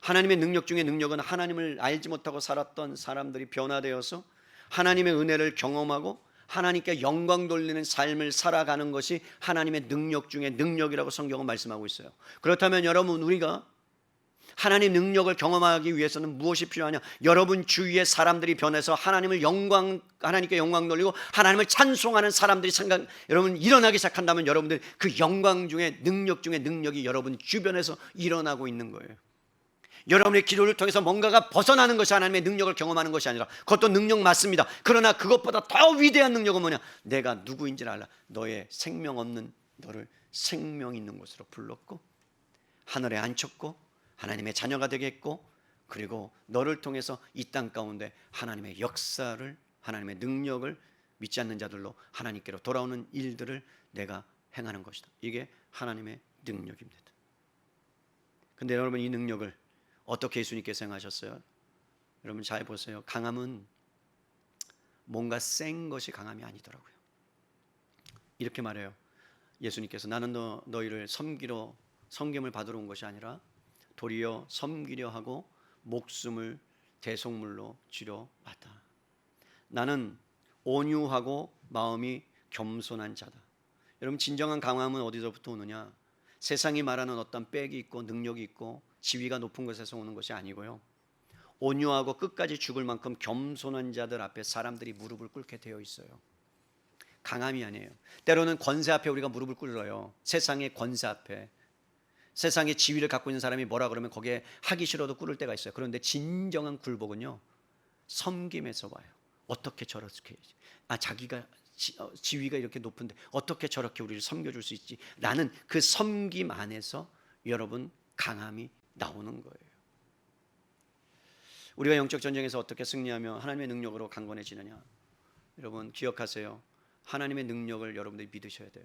하나님의 능력 중에 능력은 하나님을 알지 못하고 살았던 사람들이 변화되어서 하나님의 은혜를 경험하고 하나님께 영광 돌리는 삶을 살아가는 것이 하나님의 능력 중에 능력이라고 성경은 말씀하고 있어요. 그렇다면 여러분, 우리가 하나님의 능력을 경험하기 위해서는 무엇이 필요하냐? 여러분 주위의 사람들이 변해서 하나님께 영광 돌리고 하나님을 찬송하는 사람들이 여러분 일어나기 시작한다면 여러분들 그 영광 중에 능력이 여러분 주변에서 일어나고 있는 거예요. 여러분의 기도를 통해서 뭔가가 벗어나는 것이 하나님의 능력을 경험하는 것이 아니라, 그것도 능력 맞습니다. 그러나 그것보다 더 위대한 능력은 뭐냐? 내가 누구인지를 알라. 너의 생명 없는 너를 생명 있는 곳으로 불렀고 하늘에 앉혔고 하나님의 자녀가 되게 했고, 그리고 너를 통해서 이 땅 가운데 하나님의 역사를, 하나님의 능력을 믿지 않는 자들로 하나님께로 돌아오는 일들을 내가 행하는 것이다. 이게 하나님의 능력입니다. 근데 여러분, 이 능력을 어떻게 예수님께서 행하셨어요? 여러분 잘 보세요. 강함은 뭔가 센 것이 강함이 아니더라고요. 이렇게 말해요. 예수님께서 나는 너희를 섬김을 받으러 온 것이 아니라 도리어 섬기려 하고 목숨을 대속물로 주려 왔다. 나는 온유하고 마음이 겸손한 자다. 여러분 진정한 강함은 어디서부터 오느냐? 세상이 말하는 어떤 빽이 있고 능력이 있고 지위가 높은 것에서 오는 것이 아니고요, 온유하고 끝까지 죽을 만큼 겸손한 자들 앞에 사람들이 무릎을 꿇게 되어 있어요. 강함이 아니에요. 때로는 권세 앞에 우리가 무릎을 꿇어요. 세상의 권세 앞에, 세상의 지위를 갖고 있는 사람이 뭐라 그러면 거기에 하기 싫어도 꿇을 때가 있어요. 그런데 진정한 굴복은요, 섬김에서 와요. 어떻게 저렇게, 자기가 지위가 이렇게 높은데 어떻게 저렇게 우리를 섬겨줄 수 있지? 라는 그 섬김 안에서 여러분 강함이 나오는 거예요. 우리가 영적 전쟁에서 어떻게 승리하며 하나님의 능력으로 강건해지느냐? 여러분 기억하세요. 하나님의 능력을 여러분들이 믿으셔야 돼요.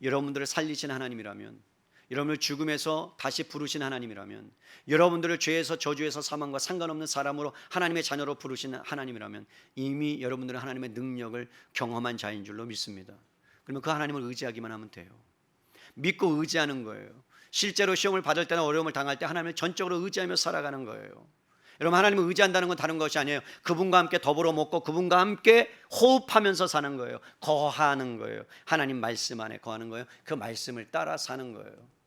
여러분들을 살리신 하나님이라면, 여러분을 죽음에서 다시 부르신 하나님이라면, 여러분들을 죄에서 저주에서 사망과 상관없는 사람으로 하나님의 자녀로 부르신 하나님이라면 이미 여러분들은 하나님의 능력을 경험한 자인 줄로 믿습니다. 그러면 그 하나님을 의지하기만 하면 돼요. 믿고 의지하는 거예요. 실제로 시험을 받을 때나 어려움을 당할 때 하나님을 전적으로 의지하며 살아가는 거예요. 여러분 하나님을 의지한다는 건 다른 것이 아니에요. 그분과 함께 더불어 먹고 그분과 함께 호흡하면서 사는 거예요. 거하는 거예요. 하나님 말씀 안에 거하는 거예요. 그 말씀을 따라 사는 거예요.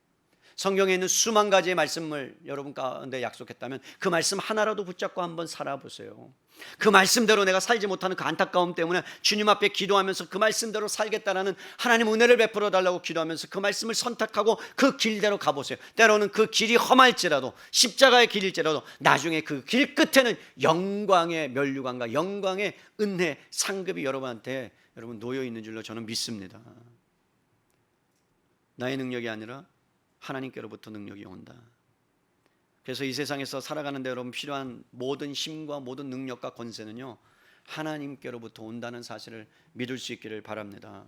성경에 있는 수만 가지의 말씀을 여러분 가운데 약속했다면 그 말씀 하나라도 붙잡고 한번 살아보세요. 그 말씀대로 내가 살지 못하는 그 안타까움 때문에 주님 앞에 기도하면서 그 말씀대로 살겠다라는 하나님 은혜를 베풀어 달라고 기도하면서 그 말씀을 선택하고 그 길대로 가보세요. 때로는 그 길이 험할지라도, 십자가의 길일지라도 나중에 그 길 끝에는 영광의 면류관과 영광의 은혜 상급이 여러분한테 여러분 놓여 있는 줄로 저는 믿습니다. 나의 능력이 아니라 하나님께로부터 능력이 온다. 그래서 이 세상에서 살아가는 데 여러분 필요한 모든 힘과 모든 능력과 권세는요, 하나님께로부터 온다는 사실을 믿을 수 있기를 바랍니다.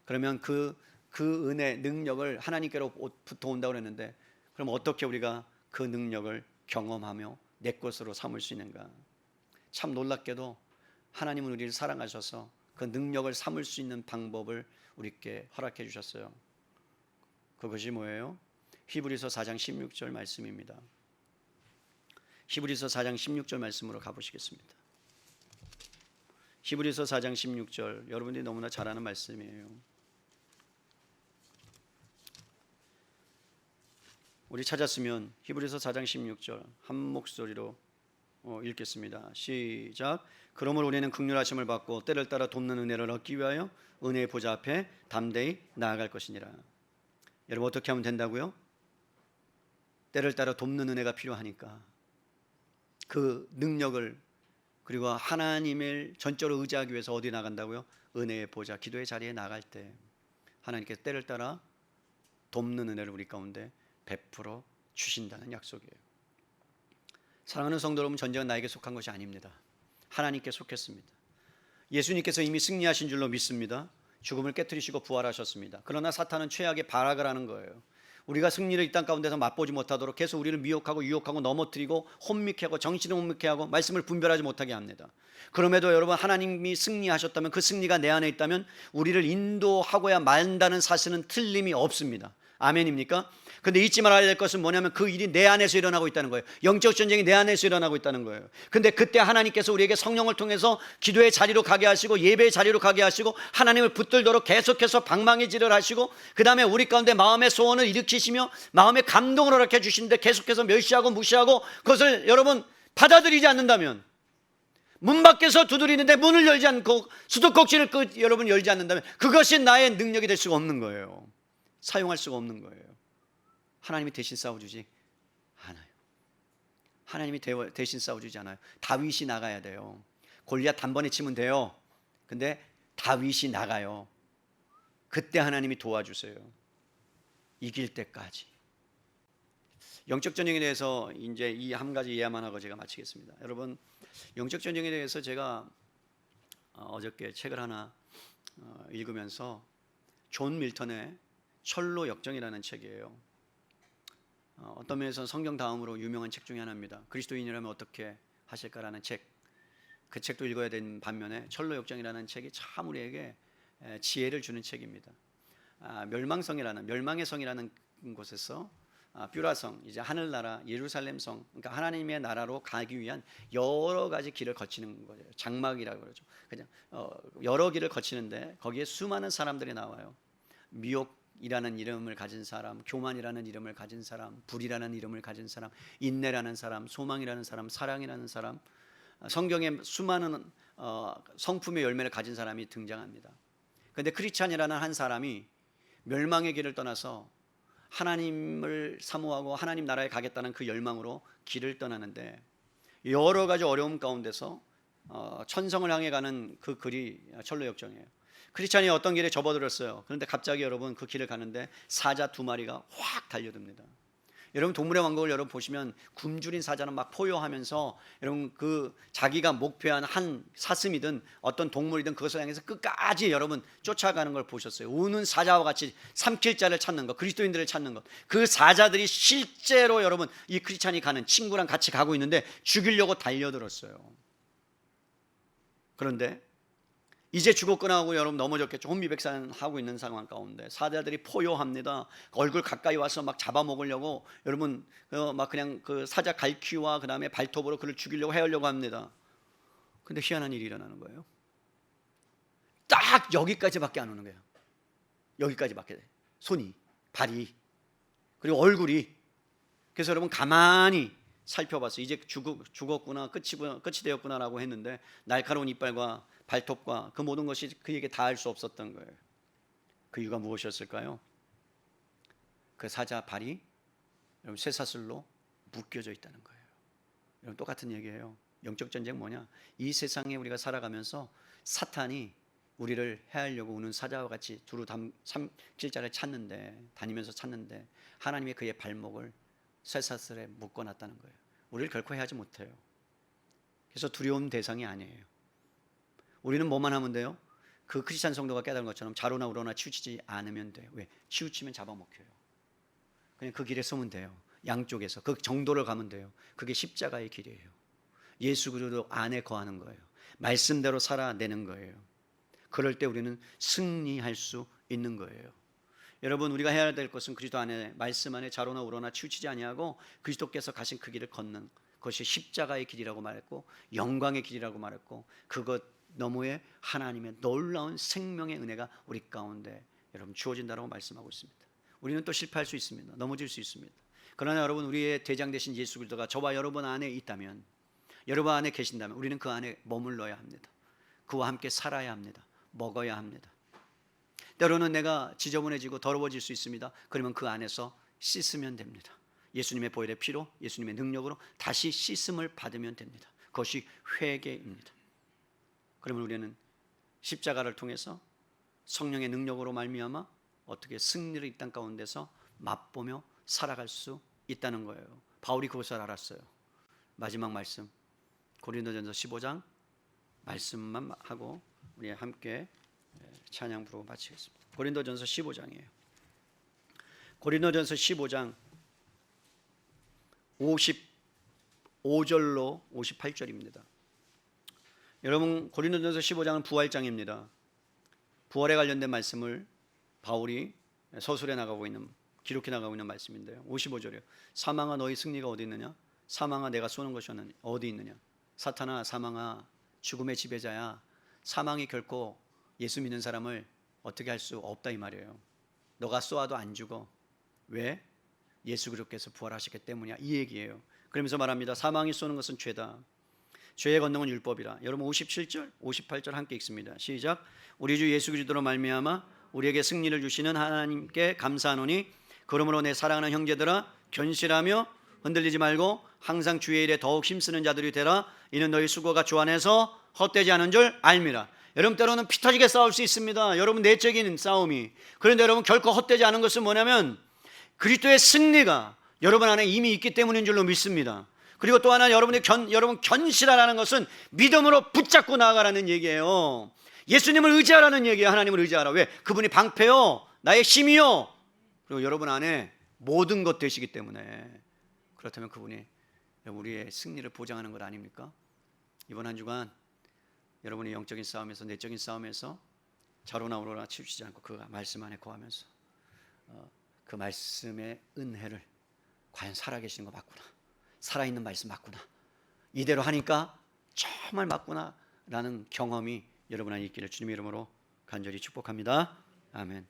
그러면 그 은혜, 능력을 하나님께로부터 온다고 그랬는데, 그럼 어떻게 우리가 그 능력을 경험하며 내 것으로 삼을 수 있는가? 참 놀랍게도 하나님은 우리를 사랑하셔서 그 능력을 삼을 수 있는 방법을 우리께 허락해 주셨어요. 그것이 뭐예요? 히브리서 4장 16절 말씀입니다. 히브리서 4장 16절 말씀으로 가보시겠습니다. 히브리서 4장 16절, 여러분들이 너무나 잘 아는 말씀이에요. 우리 찾았으면 히브리서 4장 16절 한 목소리로 읽겠습니다. 시작. 그러므로 우리는 긍휼하심을 받고 때를 따라 돕는 은혜를 얻기 위하여 은혜의 보좌 앞에 담대히 나아갈 것이니라. 여러분 어떻게 하면 된다고요? 때를 따라 돕는 은혜가 필요하니까 그 능력을, 그리고 하나님을 전적으로 의지하기 위해서 어디 나간다고요? 은혜의 보좌, 기도의 자리에 나갈 때 하나님께서 때를 따라 돕는 은혜를 우리 가운데 베풀어 주신다는 약속이에요. 사랑하는 성도 여러분, 전쟁은 나에게 속한 것이 아닙니다. 하나님께 속했습니다. 예수님께서 이미 승리하신 줄로 믿습니다. 죽음을 깨뜨리시고 부활하셨습니다. 그러나 사탄은 최악의 발악을 하는 거예요. 우리가 승리를 이 땅 가운데서 맛보지 못하도록 계속 우리를 미혹하고 유혹하고 넘어뜨리고 혼미케 하고 정신을 혼미케 하고 말씀을 분별하지 못하게 합니다. 그럼에도 여러분 하나님이 승리하셨다면, 그 승리가 내 안에 있다면 우리를 인도하고야 만다는 사실은 틀림이 없습니다. 아멘입니까? 근데 잊지 말아야 될 것은 뭐냐면 그 일이 내 안에서 일어나고 있다는 거예요. 영적 전쟁이 내 안에서 일어나고 있다는 거예요. 근데 그때 하나님께서 우리에게 성령을 통해서 기도의 자리로 가게 하시고 예배의 자리로 가게 하시고 하나님을 붙들도록 계속해서 방망이질을 하시고, 그 다음에 우리 가운데 마음의 소원을 일으키시며 마음의 감동을 허락해 주시는데 계속해서 멸시하고 무시하고 그것을 여러분 받아들이지 않는다면, 문 밖에서 두드리는데 문을 열지 않고 수도꼭지를 여러분 열지 않는다면 그것이 나의 능력이 될 수가 없는 거예요. 사용할 수가 없는 거예요. 하나님이 대신 싸워주지 않아요. 하나님이 대신 싸워주지 않아요. 다윗이 나가야 돼요. 골리앗 단번에 치면 돼요. 근데 다윗이 나가요. 그때 하나님이 도와주세요. 이길 때까지. 영적 전쟁에 대해서 이제 이 한 가지 이해만 하고 제가 마치겠습니다. 여러분, 영적 전쟁에 대해서 제가 어저께 책을 하나 읽으면서 존 밀턴의 철로 역정이라는 책이에요. 어떤 면에서 성경 다음으로 유명한 책 중에 하나입니다. 그리스도인이라면 어떻게 하실까라는 책. 그 책도 읽어야 되는 반면에 철로 역정이라는 책이 참 우리에게 지혜를 주는 책입니다. 멸망의 성이라는 곳에서 뷰라성, 이제 하늘나라 예루살렘성, 그러니까 하나님의 나라로 가기 위한 여러 가지 길을 거치는 거예요. 장막이라고 그러죠. 그냥 여러 길을 거치는데 거기에 수많은 사람들이 나와요. 미혹이라는 이름을 가진 사람, 교만이라는 이름을 가진 사람, 불이라는 이름을 가진 사람, 인내라는 사람, 소망이라는 사람, 사랑이라는 사람, 성경에 수많은 성품의 열매를 가진 사람이 등장합니다. 그런데 크리스찬이라는 한 사람이 멸망의 길을 떠나서 하나님을 사모하고 하나님 나라에 가겠다는 그 열망으로 길을 떠나는데, 여러 가지 어려움 가운데서 천성을 향해 가는 그 길이 철로역정이에요. 크리스찬이 어떤 길에 접어들었어요. 그런데 갑자기 여러분 그 길을 가는데 사자 두 마리가 확 달려듭니다. 여러분 동물의 왕국을 여러분 보시면 굶주린 사자는 막 포효하면서 여러분 그 자기가 목표한 한 사슴이든 어떤 동물이든 그것을 향해서 끝까지 여러분 쫓아가는 걸 보셨어요. 우는 사자와 같이 삼킬 자를 찾는 것, 그리스도인들을 찾는 것. 그 사자들이 실제로 여러분 이 크리스찬이 가는 친구랑 같이 가고 있는데 죽이려고 달려들었어요. 그런데 이제 죽었구나 하고 여러분 넘어졌겠죠. 혼미백산하고 있는 상황 가운데 사자들이 포효합니다. 얼굴 가까이 와서 막 잡아먹으려고 여러분 막 그냥 그 사자 갈퀴와 그 다음에 발톱으로 그를 죽이려고 해하려고 합니다. 근데 희한한 일이 일어나는 거예요. 딱 여기까지밖에 안 오는 거예요. 여기까지밖에. 손이, 발이, 그리고 얼굴이. 그래서 여러분 가만히 살펴봤어요. 이제 죽었구나, 끝이 되었구나라고 했는데 날카로운 이빨과 발톱과 그 모든 것이 그에게 닿을 수 없었던 거예요. 그 이유가 무엇이었을까요? 그 사자 발이 여러분 쇠사슬로 묶여져 있다는 거예요. 여러분 똑같은 얘기예요. 영적 전쟁 뭐냐? 이 세상에 우리가 살아가면서 사탄이 우리를 해하려고 우는 사자와 같이 두루 삼킬 자를 다니면서 찾는데 하나님의 그의 발목을 쇠사슬에 묶어놨다는 거예요. 우리를 결코 해하지 못해요. 그래서 두려움 대상이 아니에요. 우리는 뭐만 하면 돼요? 그 크리스찬 성도가 깨달은 것처럼 자로나 우로나 치우치지 않으면 돼요. 왜? 치우치면 잡아먹혀요. 그냥 그 길에 서면 돼요. 양쪽에서 그 정도를 가면 돼요. 그게 십자가의 길이에요. 예수 그리스도 안에 거하는 거예요. 말씀대로 살아내는 거예요. 그럴 때 우리는 승리할 수 있는 거예요. 여러분 우리가 해야 될 것은 그리스도 안에 말씀 안에 자로나 우로나 치우치지 아니하고 그리스도께서 가신 그 길을 걷는 것이 십자가의 길이라고 말했고 영광의 길이라고 말했고 그것 너머에 하나님의 놀라운 생명의 은혜가 우리 가운데 여러분 주어진다고 말씀하고 있습니다. 우리는 또 실패할 수 있습니다. 넘어질 수 있습니다. 그러나 여러분 우리의 대장 되신 예수 그리스도가 저와 여러분 안에 있다면, 여러분 안에 계신다면 우리는 그 안에 머물러야 합니다. 그와 함께 살아야 합니다. 먹어야 합니다. 때로는 내가 지저분해지고 더러워질 수 있습니다. 그러면 그 안에서 씻으면 됩니다. 예수님의 보혈의 피로, 예수님의 능력으로 다시 씻음을 받으면 됩니다. 그것이 회개입니다. 그러면 우리는 십자가를 통해서 성령의 능력으로 말미암아 어떻게 승리를 이 땅 가운데서 맛보며 살아갈 수 있다는 거예요. 바울이 그것을 알았어요. 마지막 말씀 고린도전서 15장 말씀만 하고 우리 함께 찬양 부르고 마치겠습니다. 고린도전서 15장이에요. 고린도전서 15장 55절로 58절입니다. 여러분 고린도전서 15장은 부활장입니다. 부활에 관련된 말씀을 바울이 서술해 나가고 있는, 기록해 나가고 있는 말씀인데요. 55절이요. 사망아 너희 승리가 어디 있느냐? 사망아 내가 쏘는 것이 어디 있느냐? 사탄아 사망아 죽음의 지배자야. 사망이 결코 예수 믿는 사람을 어떻게 할 수 없다 이 말이에요. 너가 쏘아도 안 죽어. 왜? 예수 그리스도께서 부활하셨기 때문이야 이 얘기예요. 그러면서 말합니다. 사망이 쏘는 것은 죄다. 죄의 권능은 율법이라. 여러분 57절 58절 함께 읽습니다. 시작. 우리 주 예수 그리스도로 말미암아 우리에게 승리를 주시는 하나님께 감사하노니 그러므로 내 사랑하는 형제들아 견실하며 흔들리지 말고 항상 주의 일에 더욱 힘쓰는 자들이 되라. 이는 너희 수고가 주 안에서 헛되지 않은 줄 알미라. 여러분 때로는 피 터지게 싸울 수 있습니다. 여러분 내적인 싸움이. 그런데 여러분 결코 헛되지 않은 것은 뭐냐면 그리스도의 승리가 여러분 안에 이미 있기 때문인 줄로 믿습니다. 그리고 또 하나 여러분 견실하라는 것은 믿음으로 붙잡고 나아가라는 얘기예요. 예수님을 의지하라는 얘기예요. 하나님을 의지하라. 왜? 그분이 방패요, 나의 힘이요, 그리고 여러분 안에 모든 것 되시기 때문에. 그렇다면 그분이 우리의 승리를 보장하는 것 아닙니까? 이번 한 주간 여러분의 영적인 싸움에서, 내적인 싸움에서 자로나 우로나 치우치지 않고 그 말씀 안에 거하면서 그 말씀의 은혜를, 과연 살아계신 거 맞구나, 살아있는 말씀 맞구나, 이대로 하니까 정말 맞구나 라는 경험이 여러분 안에 있기를 주님의 이름으로 간절히 축복합니다. 아멘.